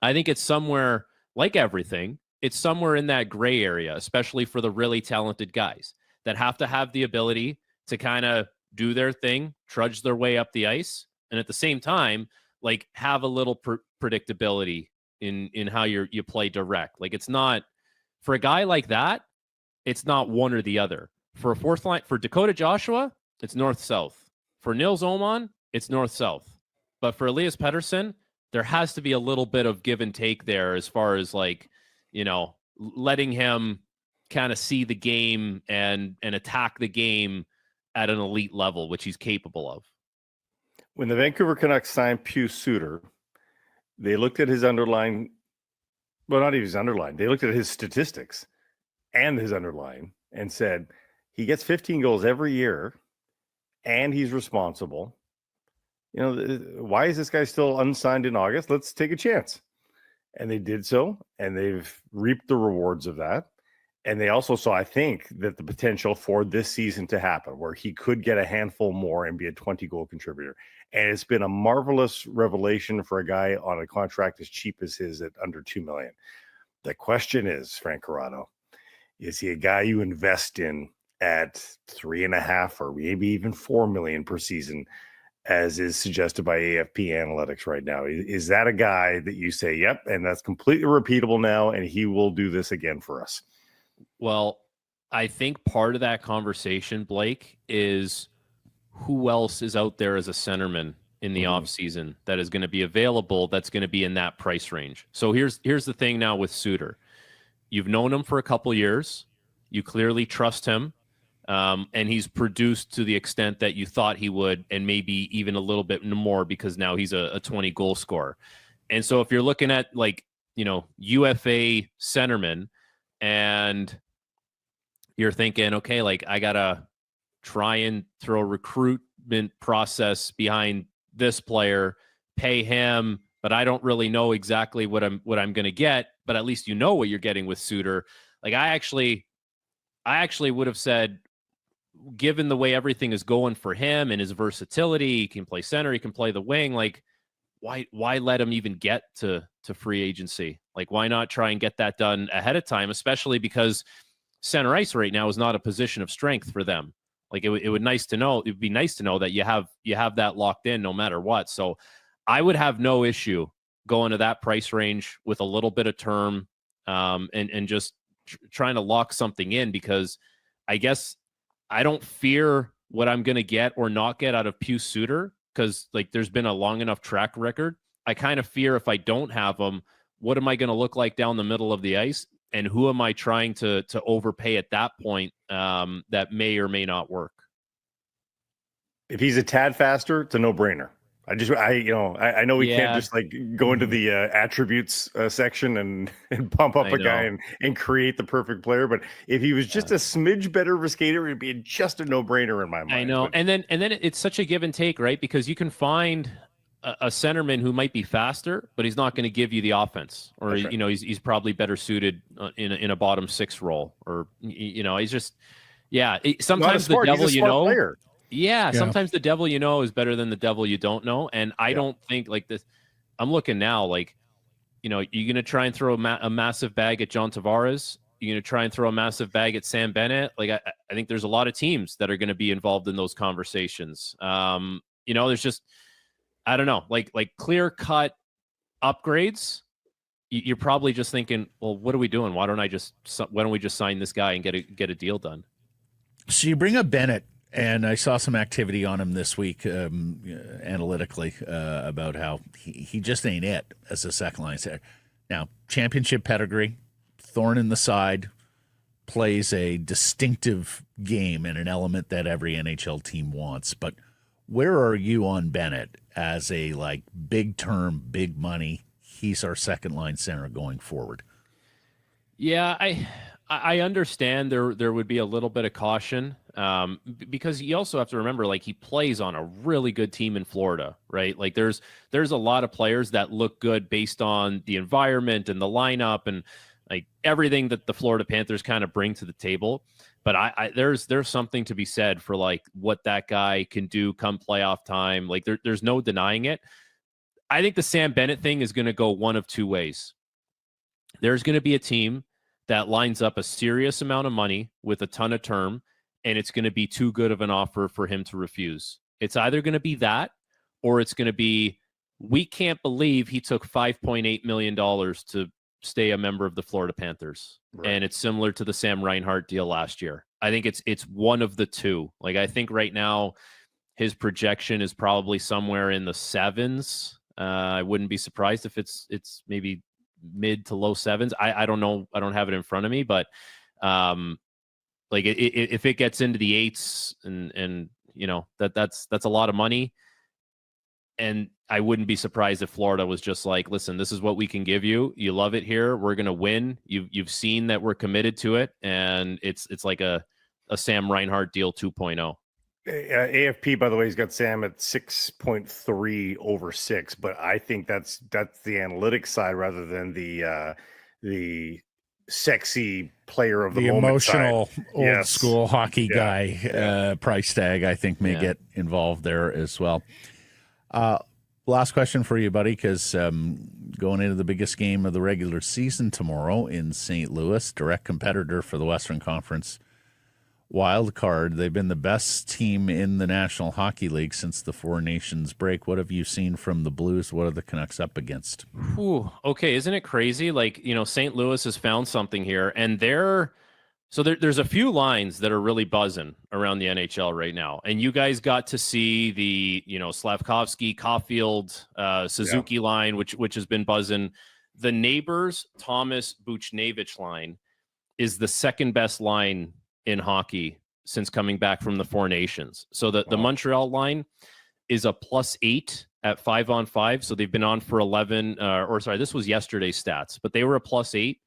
I think it's somewhere, like everything, it's somewhere in that gray area, especially for the really talented guys that have to have the ability to kind of do their thing, trudge their way up the ice, and at the same time, like have a little predictability in how you play direct. Like it's not, for a guy like that, it's not one or the other. For a fourth line, for Dakota Joshua, it's north-south. For Nils Oman, it's north-south. But for Elias Pettersson, there has to be a little bit of give and take there as far as like, you know, letting him kind of see the game and attack the game at an elite level, which he's capable of. When the Vancouver Canucks signed Pius Suter, they looked at his underlying, well, not even his underlying, they looked at his statistics and his underlying and said, he gets 15 goals every year and he's responsible. You know, why is this guy still unsigned in August? Let's take a chance. And they did so, and they've reaped the rewards of that. And they also saw, I think, that the potential for this season to happen, where he could get a handful more and be a 20-goal contributor. And it's been a marvelous revelation for a guy on a contract as cheap as his at under $2 million. The question is, Frank Corrado, is he a guy you invest in at $3.5 or maybe even $4 million per season, as is suggested by AFP Analytics right now? Is that a guy that you say, yep, and that's completely repeatable now, and he will do this again for us? Well, I think part of that conversation, Blake, is who else is out there as a centerman in the offseason that is going to be available, that's going to be in that price range. So here's the thing now with Suter. You've known him for a couple years. You clearly trust him. And he's produced to the extent that you thought he would, and maybe even a little bit more, because now he's a 20 goal scorer. And so if you're looking at like, you know, UFA centerman, and you're thinking, okay, like I gotta try and throw a recruitment process behind this player, pay him, but I don't really know exactly what I'm gonna get, but at least you know what you're getting with Suter. Like I actually would have said, given the way everything is going for him and his versatility, he can play center, he can play the wing, like why let him even get to free agency? Like, why not try and get that done ahead of time, especially because center ice right now is not a position of strength for them. Like it would be nice to know that you have that locked in no matter what. So I would have no issue going to that price range with a little bit of term, and just trying to lock something in, because I guess I don't fear what I'm going to get or not get out of Pius Suter, because like there's been a long enough track record. I kind of fear if I don't have him, what am I going to look like down the middle of the ice? And who am I trying to overpay at that point, that may or may not work? If he's a tad faster, it's a no-brainer. I know we can't just like go into the attributes section and pump up a guy and create the perfect player. But if he was just a smidge better of a skater, it'd be just a no-brainer in my mind. I know. But, and then it's such a give and take, right? Because you can find a centerman who might be faster, but he's not going to give you the offense, or right. You know, he's probably better suited in a bottom six role, or you know, he's just sometimes the devil player. Yeah, sometimes the devil you know is better than the devil you don't know. And I don't think like this. I'm looking now, like, you know, you're going to try and throw a massive bag at John Tavares. You're going to try and throw a massive bag at Sam Bennett. Like, I think there's a lot of teams that are going to be involved in those conversations. You know, there's just, I don't know, like clear cut upgrades. You're probably just thinking, well, what are we doing? Why don't we just sign this guy and get a deal done? So you bring up Bennett. And I saw some activity on him this week, analytically, about how he just ain't it as a second line center. Now, championship pedigree, thorn in the side, plays a distinctive game and an element that every NHL team wants. But where are you on Bennett as a like big term, big money, he's our second line center going forward. Yeah, I understand there would be a little bit of caution because you also have to remember, like, he plays on a really good team in Florida, right? Like there's a lot of players that look good based on the environment and the lineup and like everything that the Florida Panthers kind of bring to the table. But there's something to be said for like what that guy can do come playoff time. Like there's no denying it. I think the Sam Bennett thing is going to go one of two ways. There's going to be a team that lines up a serious amount of money with a ton of term, and it's going to be too good of an offer for him to refuse. It's either going to be that, or it's going to be, we can't believe he took $5.8 million to stay a member of the Florida Panthers. Right. And it's similar to the Sam Reinhart deal last year. I think it's one of the two. Like, I think right now his projection is probably somewhere in the sevens. I wouldn't be surprised if it's maybe mid to low sevens. I don't know. I don't have it in front of me, but like if it gets into the eights and you know, that's a lot of money. And I wouldn't be surprised if Florida was just like, listen, this is what we can give you. You love it here. We're going to win. You've seen that we're committed to it. And it's like a Sam Reinhart deal 2.0. AFP, by the way, has got Sam at 6.3 over 6, but I think that's the analytic side rather than the sexy player of the moment emotional side. Old school hockey guy price tag. I think may get involved there as well. Last question for you, buddy, because going into the biggest game of the regular season tomorrow in St. Louis, direct competitor for the Western Conference wild card. They've been the best team in the National Hockey League since the Four Nations break. What have you seen from the Blues? What are the Canucks up against? Ooh, okay, isn't it crazy? Like, you know, St. Louis has found something here, and there's a few lines that are really buzzing around the NHL right now. And you guys got to see the, you know, Slavkovsky, Caulfield, Suzuki line, which has been buzzing. The Neighbors, Thomas, Buchnevich line is the second best line in hockey since coming back from the Four Nations. So the Montreal line is a +8 at 5-on-5. So they've been on for 11, this was yesterday's stats, but they were a +8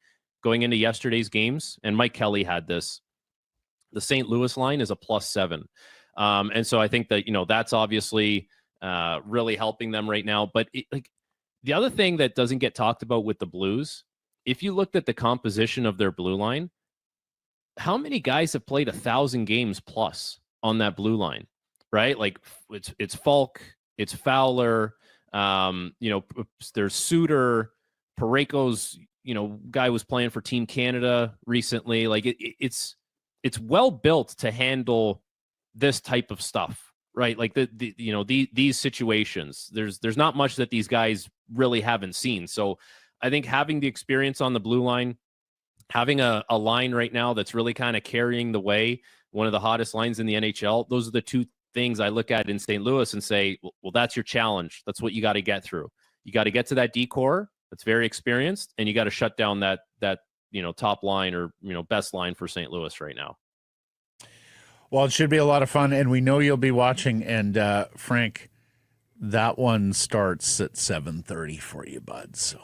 going into yesterday's games. And Mike Kelly had this. The St. Louis line is a +7. And so I think that, you know, that's obviously really helping them right now. But like the other thing that doesn't get talked about with the Blues, if you looked at the composition of their blue line, how many guys have played 1,000 games plus on that blue line, right? Like it's Falk, it's Fowler, you know, there's Suter, Parayko's, you know, guy was playing for Team Canada recently. Like it's well built to handle this type of stuff, right? Like these situations, there's not much that these guys really haven't seen. So I think having the experience on the blue line, having a line right now that's really kind of carrying the way, one of the hottest lines in the NHL, those are the two things I look at in St. Louis and say, well, that's your challenge. That's what you got to get through. You got to get to that D-core that's very experienced, and you got to shut down that you know, top line or, you know, best line for St. Louis right now. Well, it should be a lot of fun, and we know you'll be watching. And Frank, that one starts at 7:30 for you, bud. So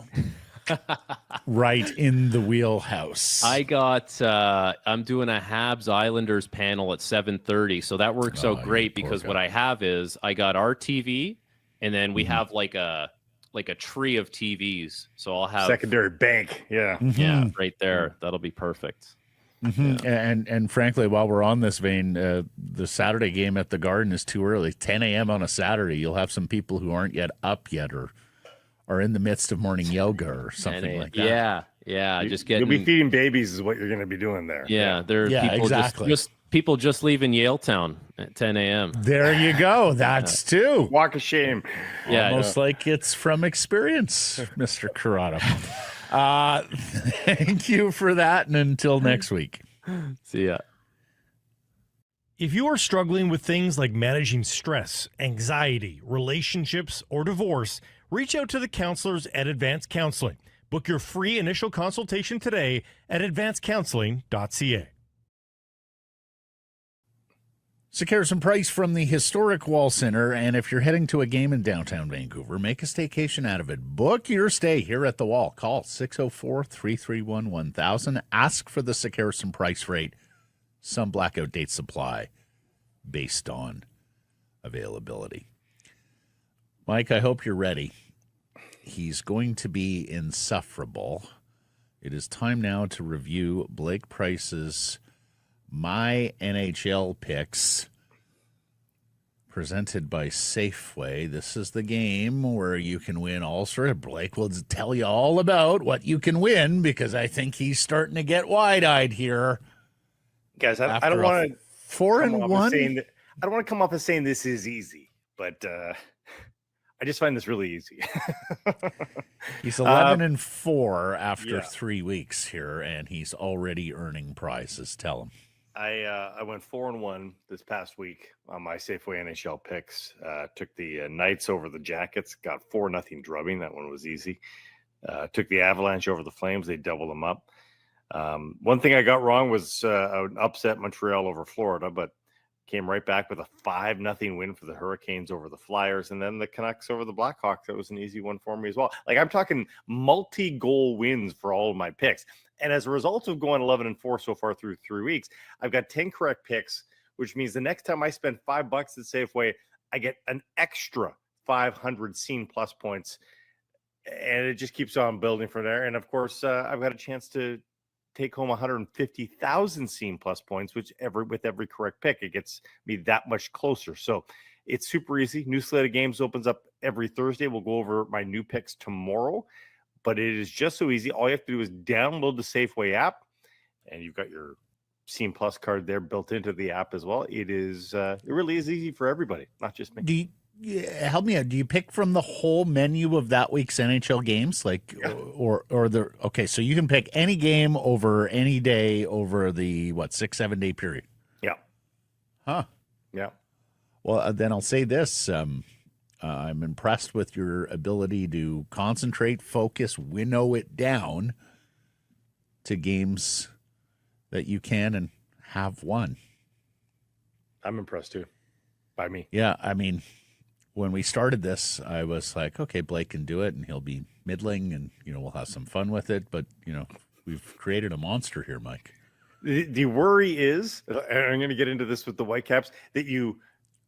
right in the wheelhouse. I got I'm doing a Habs Islanders panel at 7:30, so that works out great because what I have is I got our TV, and then we have like a tree of TVs. So I'll have secondary bank. Yeah. Right there. That'll be perfect. Yeah. And frankly, while we're on this vein, the Saturday game at the Garden is too early. 10 a.m. on a Saturday. You'll have some people who aren't yet up yet or are in the midst of morning yoga or something like that. Yeah. You'll be feeding babies is what you're going to be doing there. Yeah. There are people exactly. just people just leaving Yaletown at 10 a.m. There you go. That's two. Walk of shame. Yeah. Almost like it's from experience, Mr. Corrado. Thank you for that. And until next week. See ya. If you are struggling with things like managing stress, anxiety, relationships, or divorce, reach out to the counselors at Advanced Counseling. Book your free initial consultation today at advancedcounseling.ca. Sekeres and Price from the historic Wall Center. And if you're heading to a game in downtown Vancouver, make a staycation out of it. Book your stay here at the Wall. Call 604-331-1000. Ask for the Sekeres and Price rate. Some blackout date supply based on availability. Mike, I hope you're ready. He's going to be insufferable. It is time now to review Blake Price's My NHL Picks, presented by Safeway. This is the game where you can win all sorts of. Blake will tell you all about what you can win because I think he's starting to get wide-eyed here. Guys, I don't want to 4-1. I don't want to come off as saying this is easy, but I just find this really easy. He's 11-4 after 3 weeks here, and he's already earning prizes. Tell him. I went 4-1 this past week on my Safeway NHL picks. Took the Knights over the Jackets, got 4-0 drubbing. That one was easy. Took the Avalanche over the Flames. They doubled them up. One thing I got wrong was an upset Montreal over Florida, but came right back with a 5-0 win for the Hurricanes over the Flyers, and then the Canucks over the Blackhawks. That was an easy one for me as well. Like, I'm talking multi-goal wins for all of my picks. And as a result of going 11-4 so far through 3 weeks, I've got 10 correct picks, which means the next time I spend $5 at Safeway, I get an extra 500 scene plus points. And it just keeps on building from there. And of course, I've got a chance to take home 150,000 scene plus points, which with every correct pick, it gets me that much closer. So it's super easy. New slate of games opens up every Thursday. We'll go over my new picks tomorrow, but it is just so easy. All you have to do is download the Safeway app, and you've got your scene plus card there built into the app as well. It really is easy for everybody, not just me. Help me out. Do you pick from the whole menu of that week's NHL games? Okay, so you can pick any game over any day over the 6-7 day period. Yeah. Huh. Yeah. Well, then I'll say this. I'm impressed with your ability to concentrate, focus, winnow it down to games that you can and have won. I'm impressed too. By me. Yeah, I mean, when we started this, I was like, okay, Blake can do it, and he'll be middling, and, we'll have some fun with it. But, we've created a monster here, Mike. The worry is, and I'm going to get into this with the Whitecaps, that you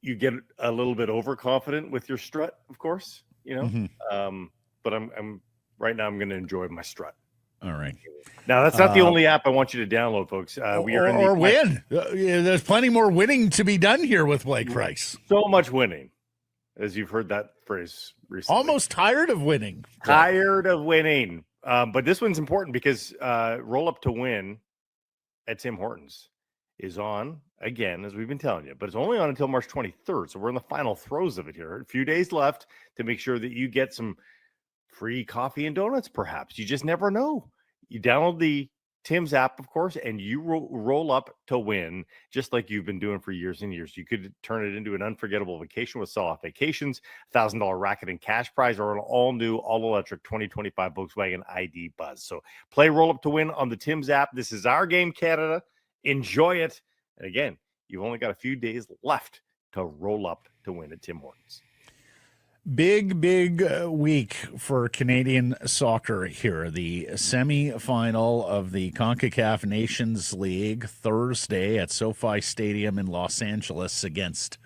get a little bit overconfident with your strut, of course, Mm-hmm. But I'm right now, I'm going to enjoy my strut. All right. Now, that's not the only app I want you to download, folks. We are or win. There's plenty more winning to be done here with Blake Price. So much winning, as you've heard that phrase recently. Almost tired of winning. Tired of winning. But this one's important because Roll Up to Win at Tim Hortons is on again, as we've been telling you, but it's only on until March 23rd. So we're in the final throes of it here. A few days left to make sure that you get some free coffee and donuts, perhaps. You just never know. You download the Tim's app, of course, and you roll up to win, just like you've been doing for years and years. You could turn it into an unforgettable vacation with Sell-Off Vacations, $1,000 racket and cash prize, or an all-new, all-electric 2025 Volkswagen ID Buzz. So play Roll Up to Win on the Tim's app. This is our game, Canada. Enjoy it. And again, you've only got a few days left to roll up to win at Tim Hortons. Big week for Canadian soccer here. The semi-final of the CONCACAF Nations League Thursday at SoFi Stadium in Los Angeles against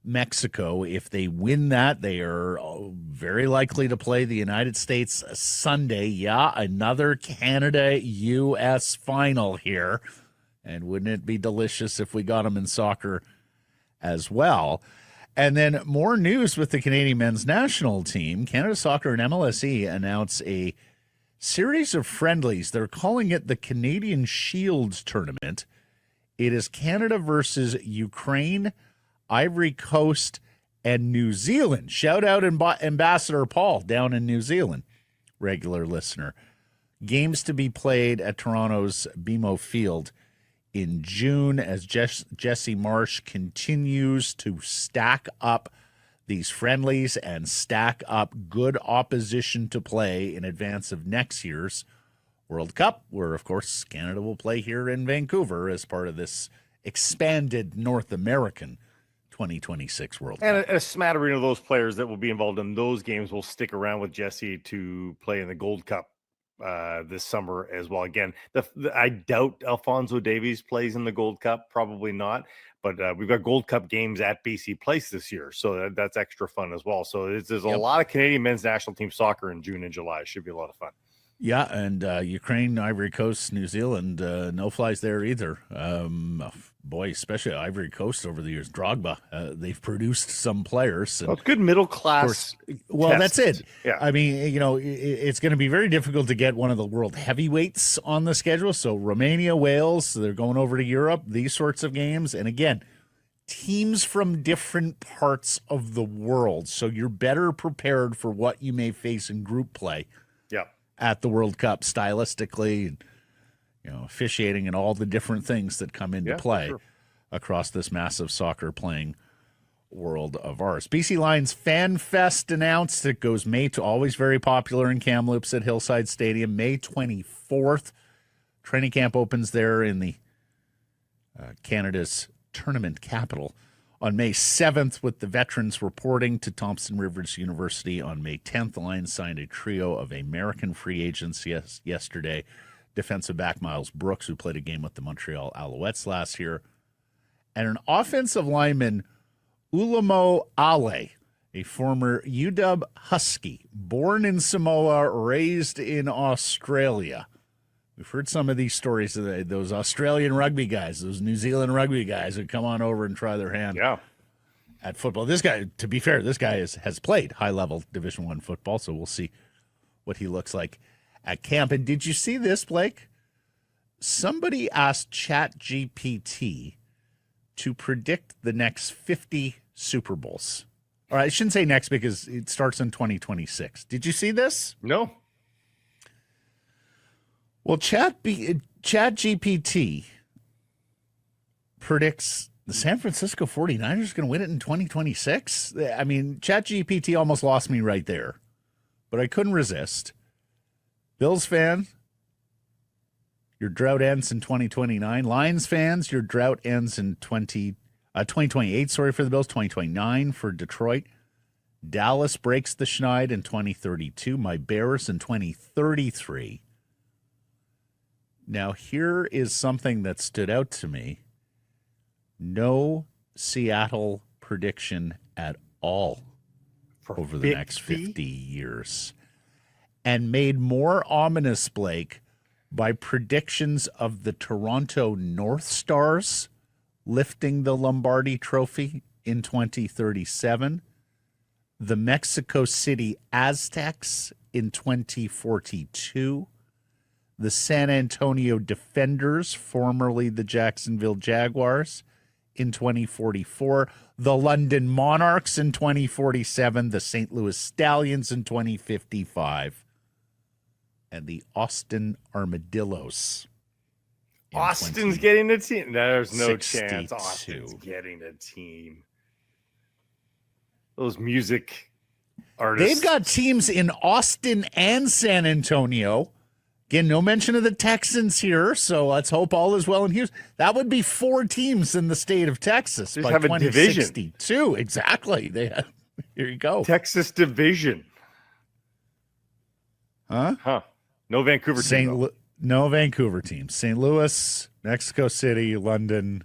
Mexico. If they win that, they are very likely to play the United States Sunday. Yeah, another Canada-U.S. final here. And wouldn't it be delicious if we got them in soccer as well? And then more news with the Canadian men's national team. Canada Soccer and MLSE announce a series of friendlies. They're calling it the Canadian Shield Tournament. It is Canada versus Ukraine, Ivory Coast, and New Zealand. Shout out Ambassador Paul down in New Zealand, regular listener. Games to be played at Toronto's BMO Field in June as Jesse Marsh continues to stack up these friendlies and stack up good opposition to play in advance of next year's World Cup, where, of course, Canada will play here in Vancouver as part of this expanded North American 2026 World And Cup. a smattering of those players that will be involved in those games will stick around with Jesse to play in the Gold Cup this summer as well. Again, I doubt Alphonso Davies plays in the Gold Cup. Probably not. But we've got Gold Cup games at BC Place this year. So that's extra fun as well. So there's a lot of Canadian men's national team soccer in June and July. It should be a lot of fun. Yeah, and Ukraine, Ivory Coast, New Zealand, no flies there either. Boy, especially Ivory Coast over the years. Drogba, they've produced some players. And well, it's good middle class. Well, that's it. Yeah. I mean, it's going to be very difficult to get one of the world heavyweights on the schedule. So Romania, Wales, they're going over to Europe, these sorts of games. And again, teams from different parts of the world. So you're better prepared for what you may face in group play. Yeah. At the World Cup, stylistically, officiating and all the different things that come into play across this massive soccer playing world of ours. BC Lions Fan Fest announced. It goes always very popular in Kamloops at Hillside Stadium, May 24th. Training camp opens there in the Canada's tournament capital on May 7th, with the veterans reporting to Thompson Rivers University on May 10th. The Lions signed a trio of American free agents yesterday. Defensive back Miles Brooks, who played a game with the Montreal Alouettes last year, and an offensive lineman, Ulamo Ale, a former UW Husky, born in Samoa, raised in Australia. We've heard some of these stories of those Australian rugby guys, those New Zealand rugby guys who come on over and try their hand at football. This guy, to be fair, has played high-level Division I football, so we'll see what he looks like at camp. And did you see this, Blake? Somebody asked ChatGPT to predict the next 50 Super Bowls. All right, I shouldn't say next because it starts in 2026. Did you see this? No. Well, ChatGPT predicts the San Francisco 49ers are going to win it in 2026. I mean, ChatGPT almost lost me right there, but I couldn't resist. Bills fan, your drought ends in 2029. Lions fans, your drought ends in 2028, for the Bills, 2029 for Detroit. Dallas breaks the schneid in 2032. My Bears in 2033. Now, here is something that stood out to me. No Seattle prediction at all over the next 50 years. And made more ominous, Blake, by predictions of the Toronto North Stars lifting the Lombardi Trophy in 2037, the Mexico City Aztecs in 2042, the San Antonio Defenders, formerly the Jacksonville Jaguars, in 2044, the London Monarchs in 2047, the St. Louis Stallions in 2055, and the Austin Armadillos. Austin's getting a team. There's no 62. chance Austin's getting a team. Those music artists. They've got teams in Austin and San Antonio. Again, no mention of the Texans here, so let's hope all is well in Houston. That would be 4 teams in the state of Texas They by have a 2062. Exactly. Here you go. Texas division. Huh? No Vancouver team. No Vancouver teams. St. Louis, Mexico City, London,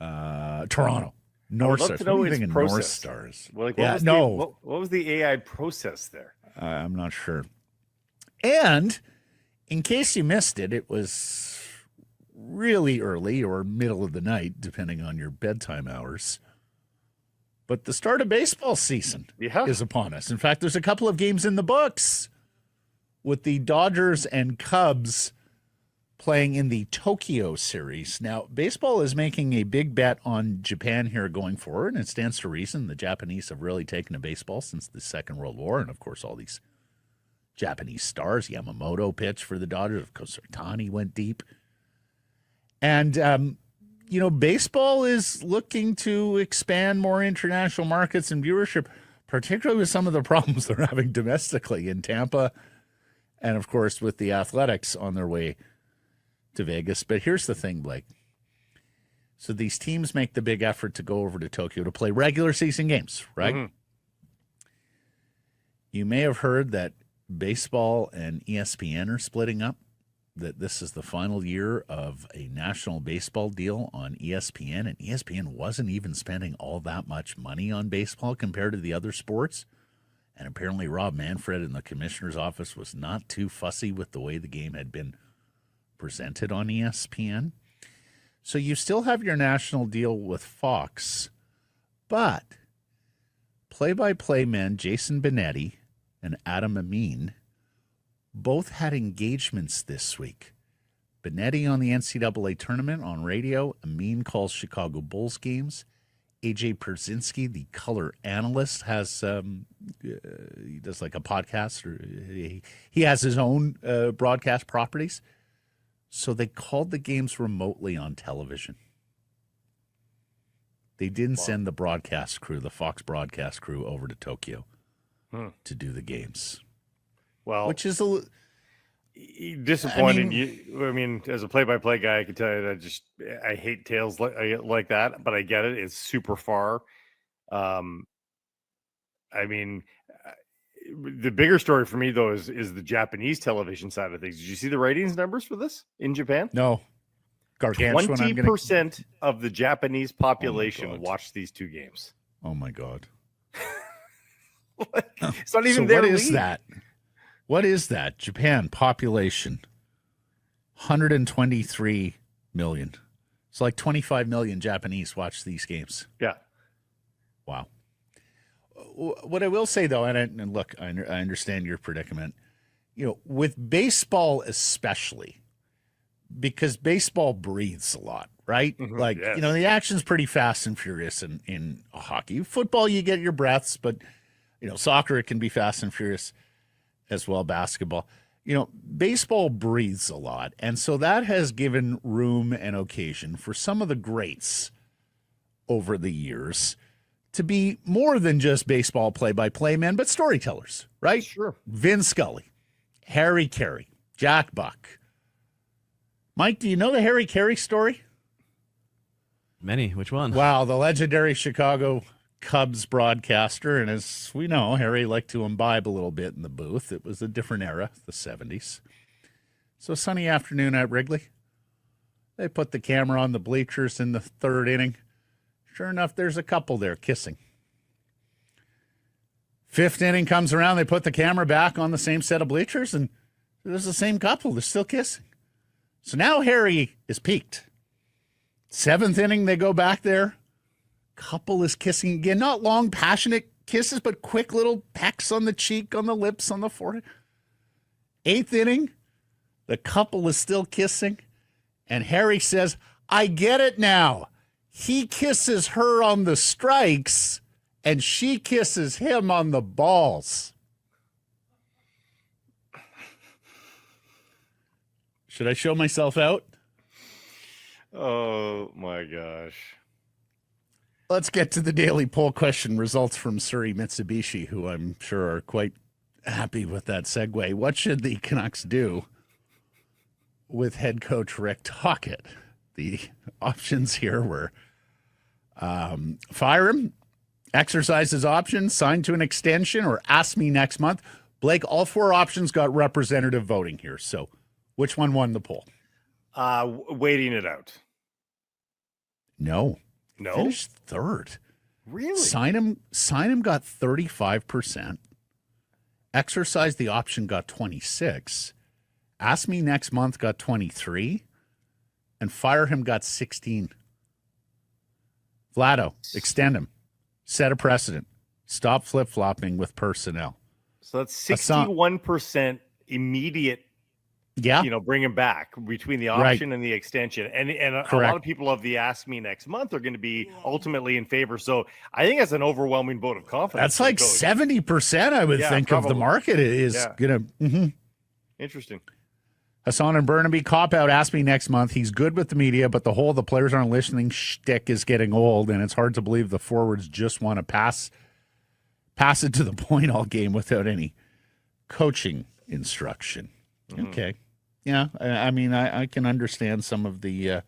Toronto. North I'd love Stars. to know What do you its think of process. North Stars? Well, what was the AI process there? I'm not sure. And in case you missed it, it was really early or middle of the night, depending on your bedtime hours. But the start of baseball season is upon us. In fact, there's a couple of games in the books with the Dodgers and Cubs playing in the Tokyo series. Now, baseball is making a big bet on Japan here going forward, and it stands to reason. The Japanese have really taken to baseball since the Second World War, and of course, all these Japanese stars. Yamamoto pitched for the Dodgers. Of course, Ohtani went deep. And, baseball is looking to expand more international markets and viewership, particularly with some of the problems they're having domestically in Tampa and, of course, with the Athletics on their way to Vegas. But here's the thing, Blake. So these teams make the big effort to go over to Tokyo to play regular season games, right? Mhm. You may have heard that baseball and ESPN are splitting up, that this is the final year of a national baseball deal on ESPN, and ESPN wasn't even spending all that much money on baseball compared to the other sports. And apparently Rob Manfred in the commissioner's office was not too fussy with the way the game had been presented on ESPN. So you still have your national deal with Fox, but play-by-play men Jason Benetti and Adam Amin both had engagements this week. Benetti on the NCAA tournament on radio. Amin calls Chicago Bulls games. AJ Perzinski, the color analyst, has he does like a podcast, or he has his own broadcast properties. So they called the games remotely on television. They didn't send the broadcast crew, the Fox broadcast crew, over to Tokyo to do the games. Well, Which is a disappointing. I mean, as a play-by-play guy, I can tell you that I hate tales like that, but I get it. It's super far. I mean, the bigger story for me though is the Japanese television side of things. Did you see the ratings numbers for this in Japan? No. Gargantuan. 20% of the Japanese population watched these two games. Oh my God. It's not even so their what is league. that? What is that? Japan population 123 million. It's like 25 million Japanese watch these games. Yeah. Wow. What I will say though, and look, I understand your predicament. You know, with baseball especially, because baseball breathes a lot, right? Like, yes. you know, the action's pretty fast and furious in hockey. Football, you get your breaths, but, you know, soccer, it can be fast and furious as well, basketball. You know, baseball breathes a lot. And so that has given room and occasion for some of the greats over the years to be more than just baseball play-by-play men, but storytellers, right? Sure. Vin Scully, Harry Carey, Jack Buck. Mike, do you know the Harry Carey story? Many. Which one? Wow, the legendary Chicago Cubs broadcaster. And as we know, Harry liked to imbibe a little bit in the booth. It was a different era, the 70s. So sunny afternoon at Wrigley. They put the camera on the bleachers in the third inning. Sure enough, there's a couple there kissing. Fifth inning comes around. They put the camera back on the same set of bleachers, and there's the same couple. They're still kissing. So now Harry is peaked. Seventh inning, they go back there. Couple is kissing again. Not long, passionate kisses, but quick little pecks on the cheek, on the lips, on the forehead. Eighth inning, the couple is still kissing. And Harry says, I get it now. He kisses her on the strikes, and she kisses him on the balls. Should I show myself out? Oh my gosh. Let's get to the daily poll question results from Surrey Mitsubishi, who I'm sure are quite happy with that segue. What should the Canucks do with head coach Rick Tocchet? The options here were fire him, exercise his options, sign to an extension, or ask me next month. Blake, all four options got representative voting here. So which one won the poll? Waiting it out. No. No? Finished third. Really? Sign him got 35%. Exercise the option got 26. Ask me next month got 23. And fire him got 16. Vlado, extend him. Set a precedent. Stop flip-flopping with personnel. So that's 61% immediate. Yeah. Bring him back between the option and the extension. And a lot of people of the ask me next month are going to be ultimately in favor. So I think that's an overwhelming vote of confidence. That's like 70%, I would think, probably. of the market is going to. Interesting. Hassan and Burnaby, cop out, ask me next month. He's good with the media, but the whole the players aren't listening shtick is getting old, and it's hard to believe the forwards just want to pass it to the point all game without any coaching instruction. Okay. Yeah, I mean, I can understand some of the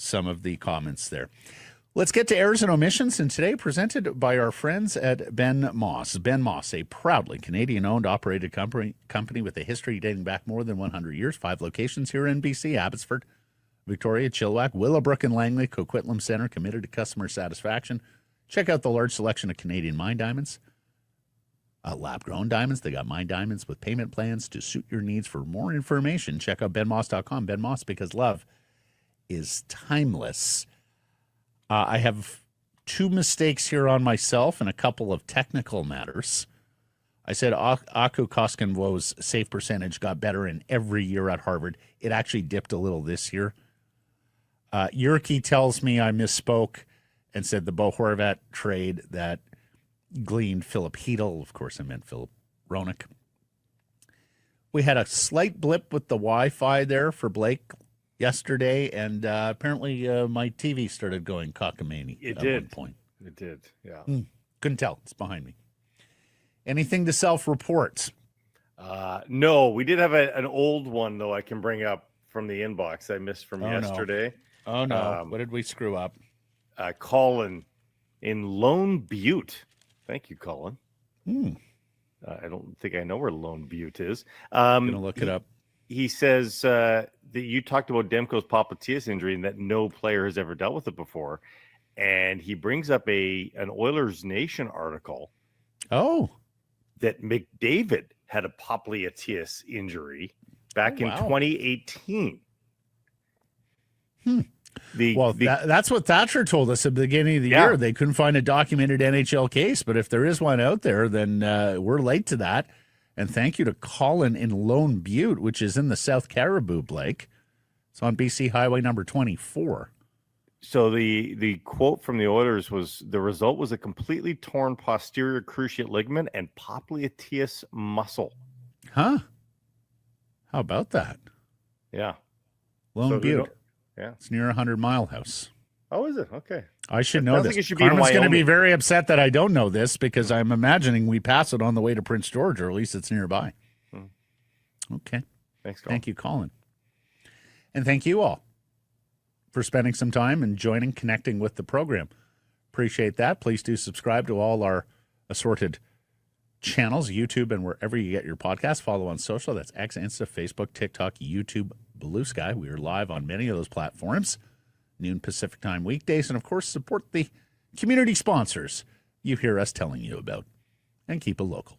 some of the comments there. Let's get to errors and omissions, and today presented by our friends at Ben Moss. Ben Moss, a proudly Canadian-owned, operated company with a history dating back more than 100 years, 5 locations here in BC, Abbotsford, Victoria, Chilliwack, Willowbrook, and Langley, Coquitlam Centre, committed to customer satisfaction. Check out the large selection of Canadian mine diamonds, lab-grown diamonds. They got mine diamonds with payment plans to suit your needs. For more information, check out benmoss.com. Ben Moss, because love is timeless. I have 2 mistakes here on myself and a couple of technical matters. I said Aku Koskinvo's save percentage got better in every year at Harvard. It actually dipped a little this year. Yurki tells me I misspoke and said the Bo Horvat trade that gleaned Philip Hedel. Of course, I meant Philip Roenick. We had a slight blip with the Wi-Fi there for Blake yesterday, and apparently my TV started going cockamamie at one point. It did, yeah. Couldn't tell. It's behind me. Anything to self-report? No, we did have an old one, though, I can bring up from the inbox I missed from yesterday. Oh, no. What did we screw up? Colin in Lone Butte. Thank you, Colin. I don't think I know where Lone Butte is. I'm going to look it up. He says that you talked about Demko's popliteus injury and that no player has ever dealt with it before. And he brings up an Oilers Nation article. Oh. That McDavid had a popliteus injury back in 2018. That's what Thatcher told us at the beginning of the year. They couldn't find a documented NHL case, but if there is one out there, then we're late to that. And thank you to Colin in Lone Butte, which is in the South Caribou, Blake. It's on BC Highway number 24. So the quote from the Oilers was, the result was a completely torn posterior cruciate ligament and popliteus muscle. Huh? How about that? Yeah. Lone Butte. Yeah. It's near 100 Mile House. Oh, is it? Okay. I should know this. Carmen's going to be very upset that I don't know this because I'm imagining we pass it on the way to Prince George, or at least it's nearby. Okay. Thanks, Colin. Thank you, Colin. And thank you all for spending some time and joining, connecting with the program. Appreciate that. Please do subscribe to all our assorted channels, YouTube, and wherever you get your podcasts. Follow on social. That's X, Insta, Facebook, TikTok, YouTube, Blue Sky. We are live on many of those platforms, noon Pacific time weekdays. And, of course, support the community sponsors you hear us telling you about. And keep it local.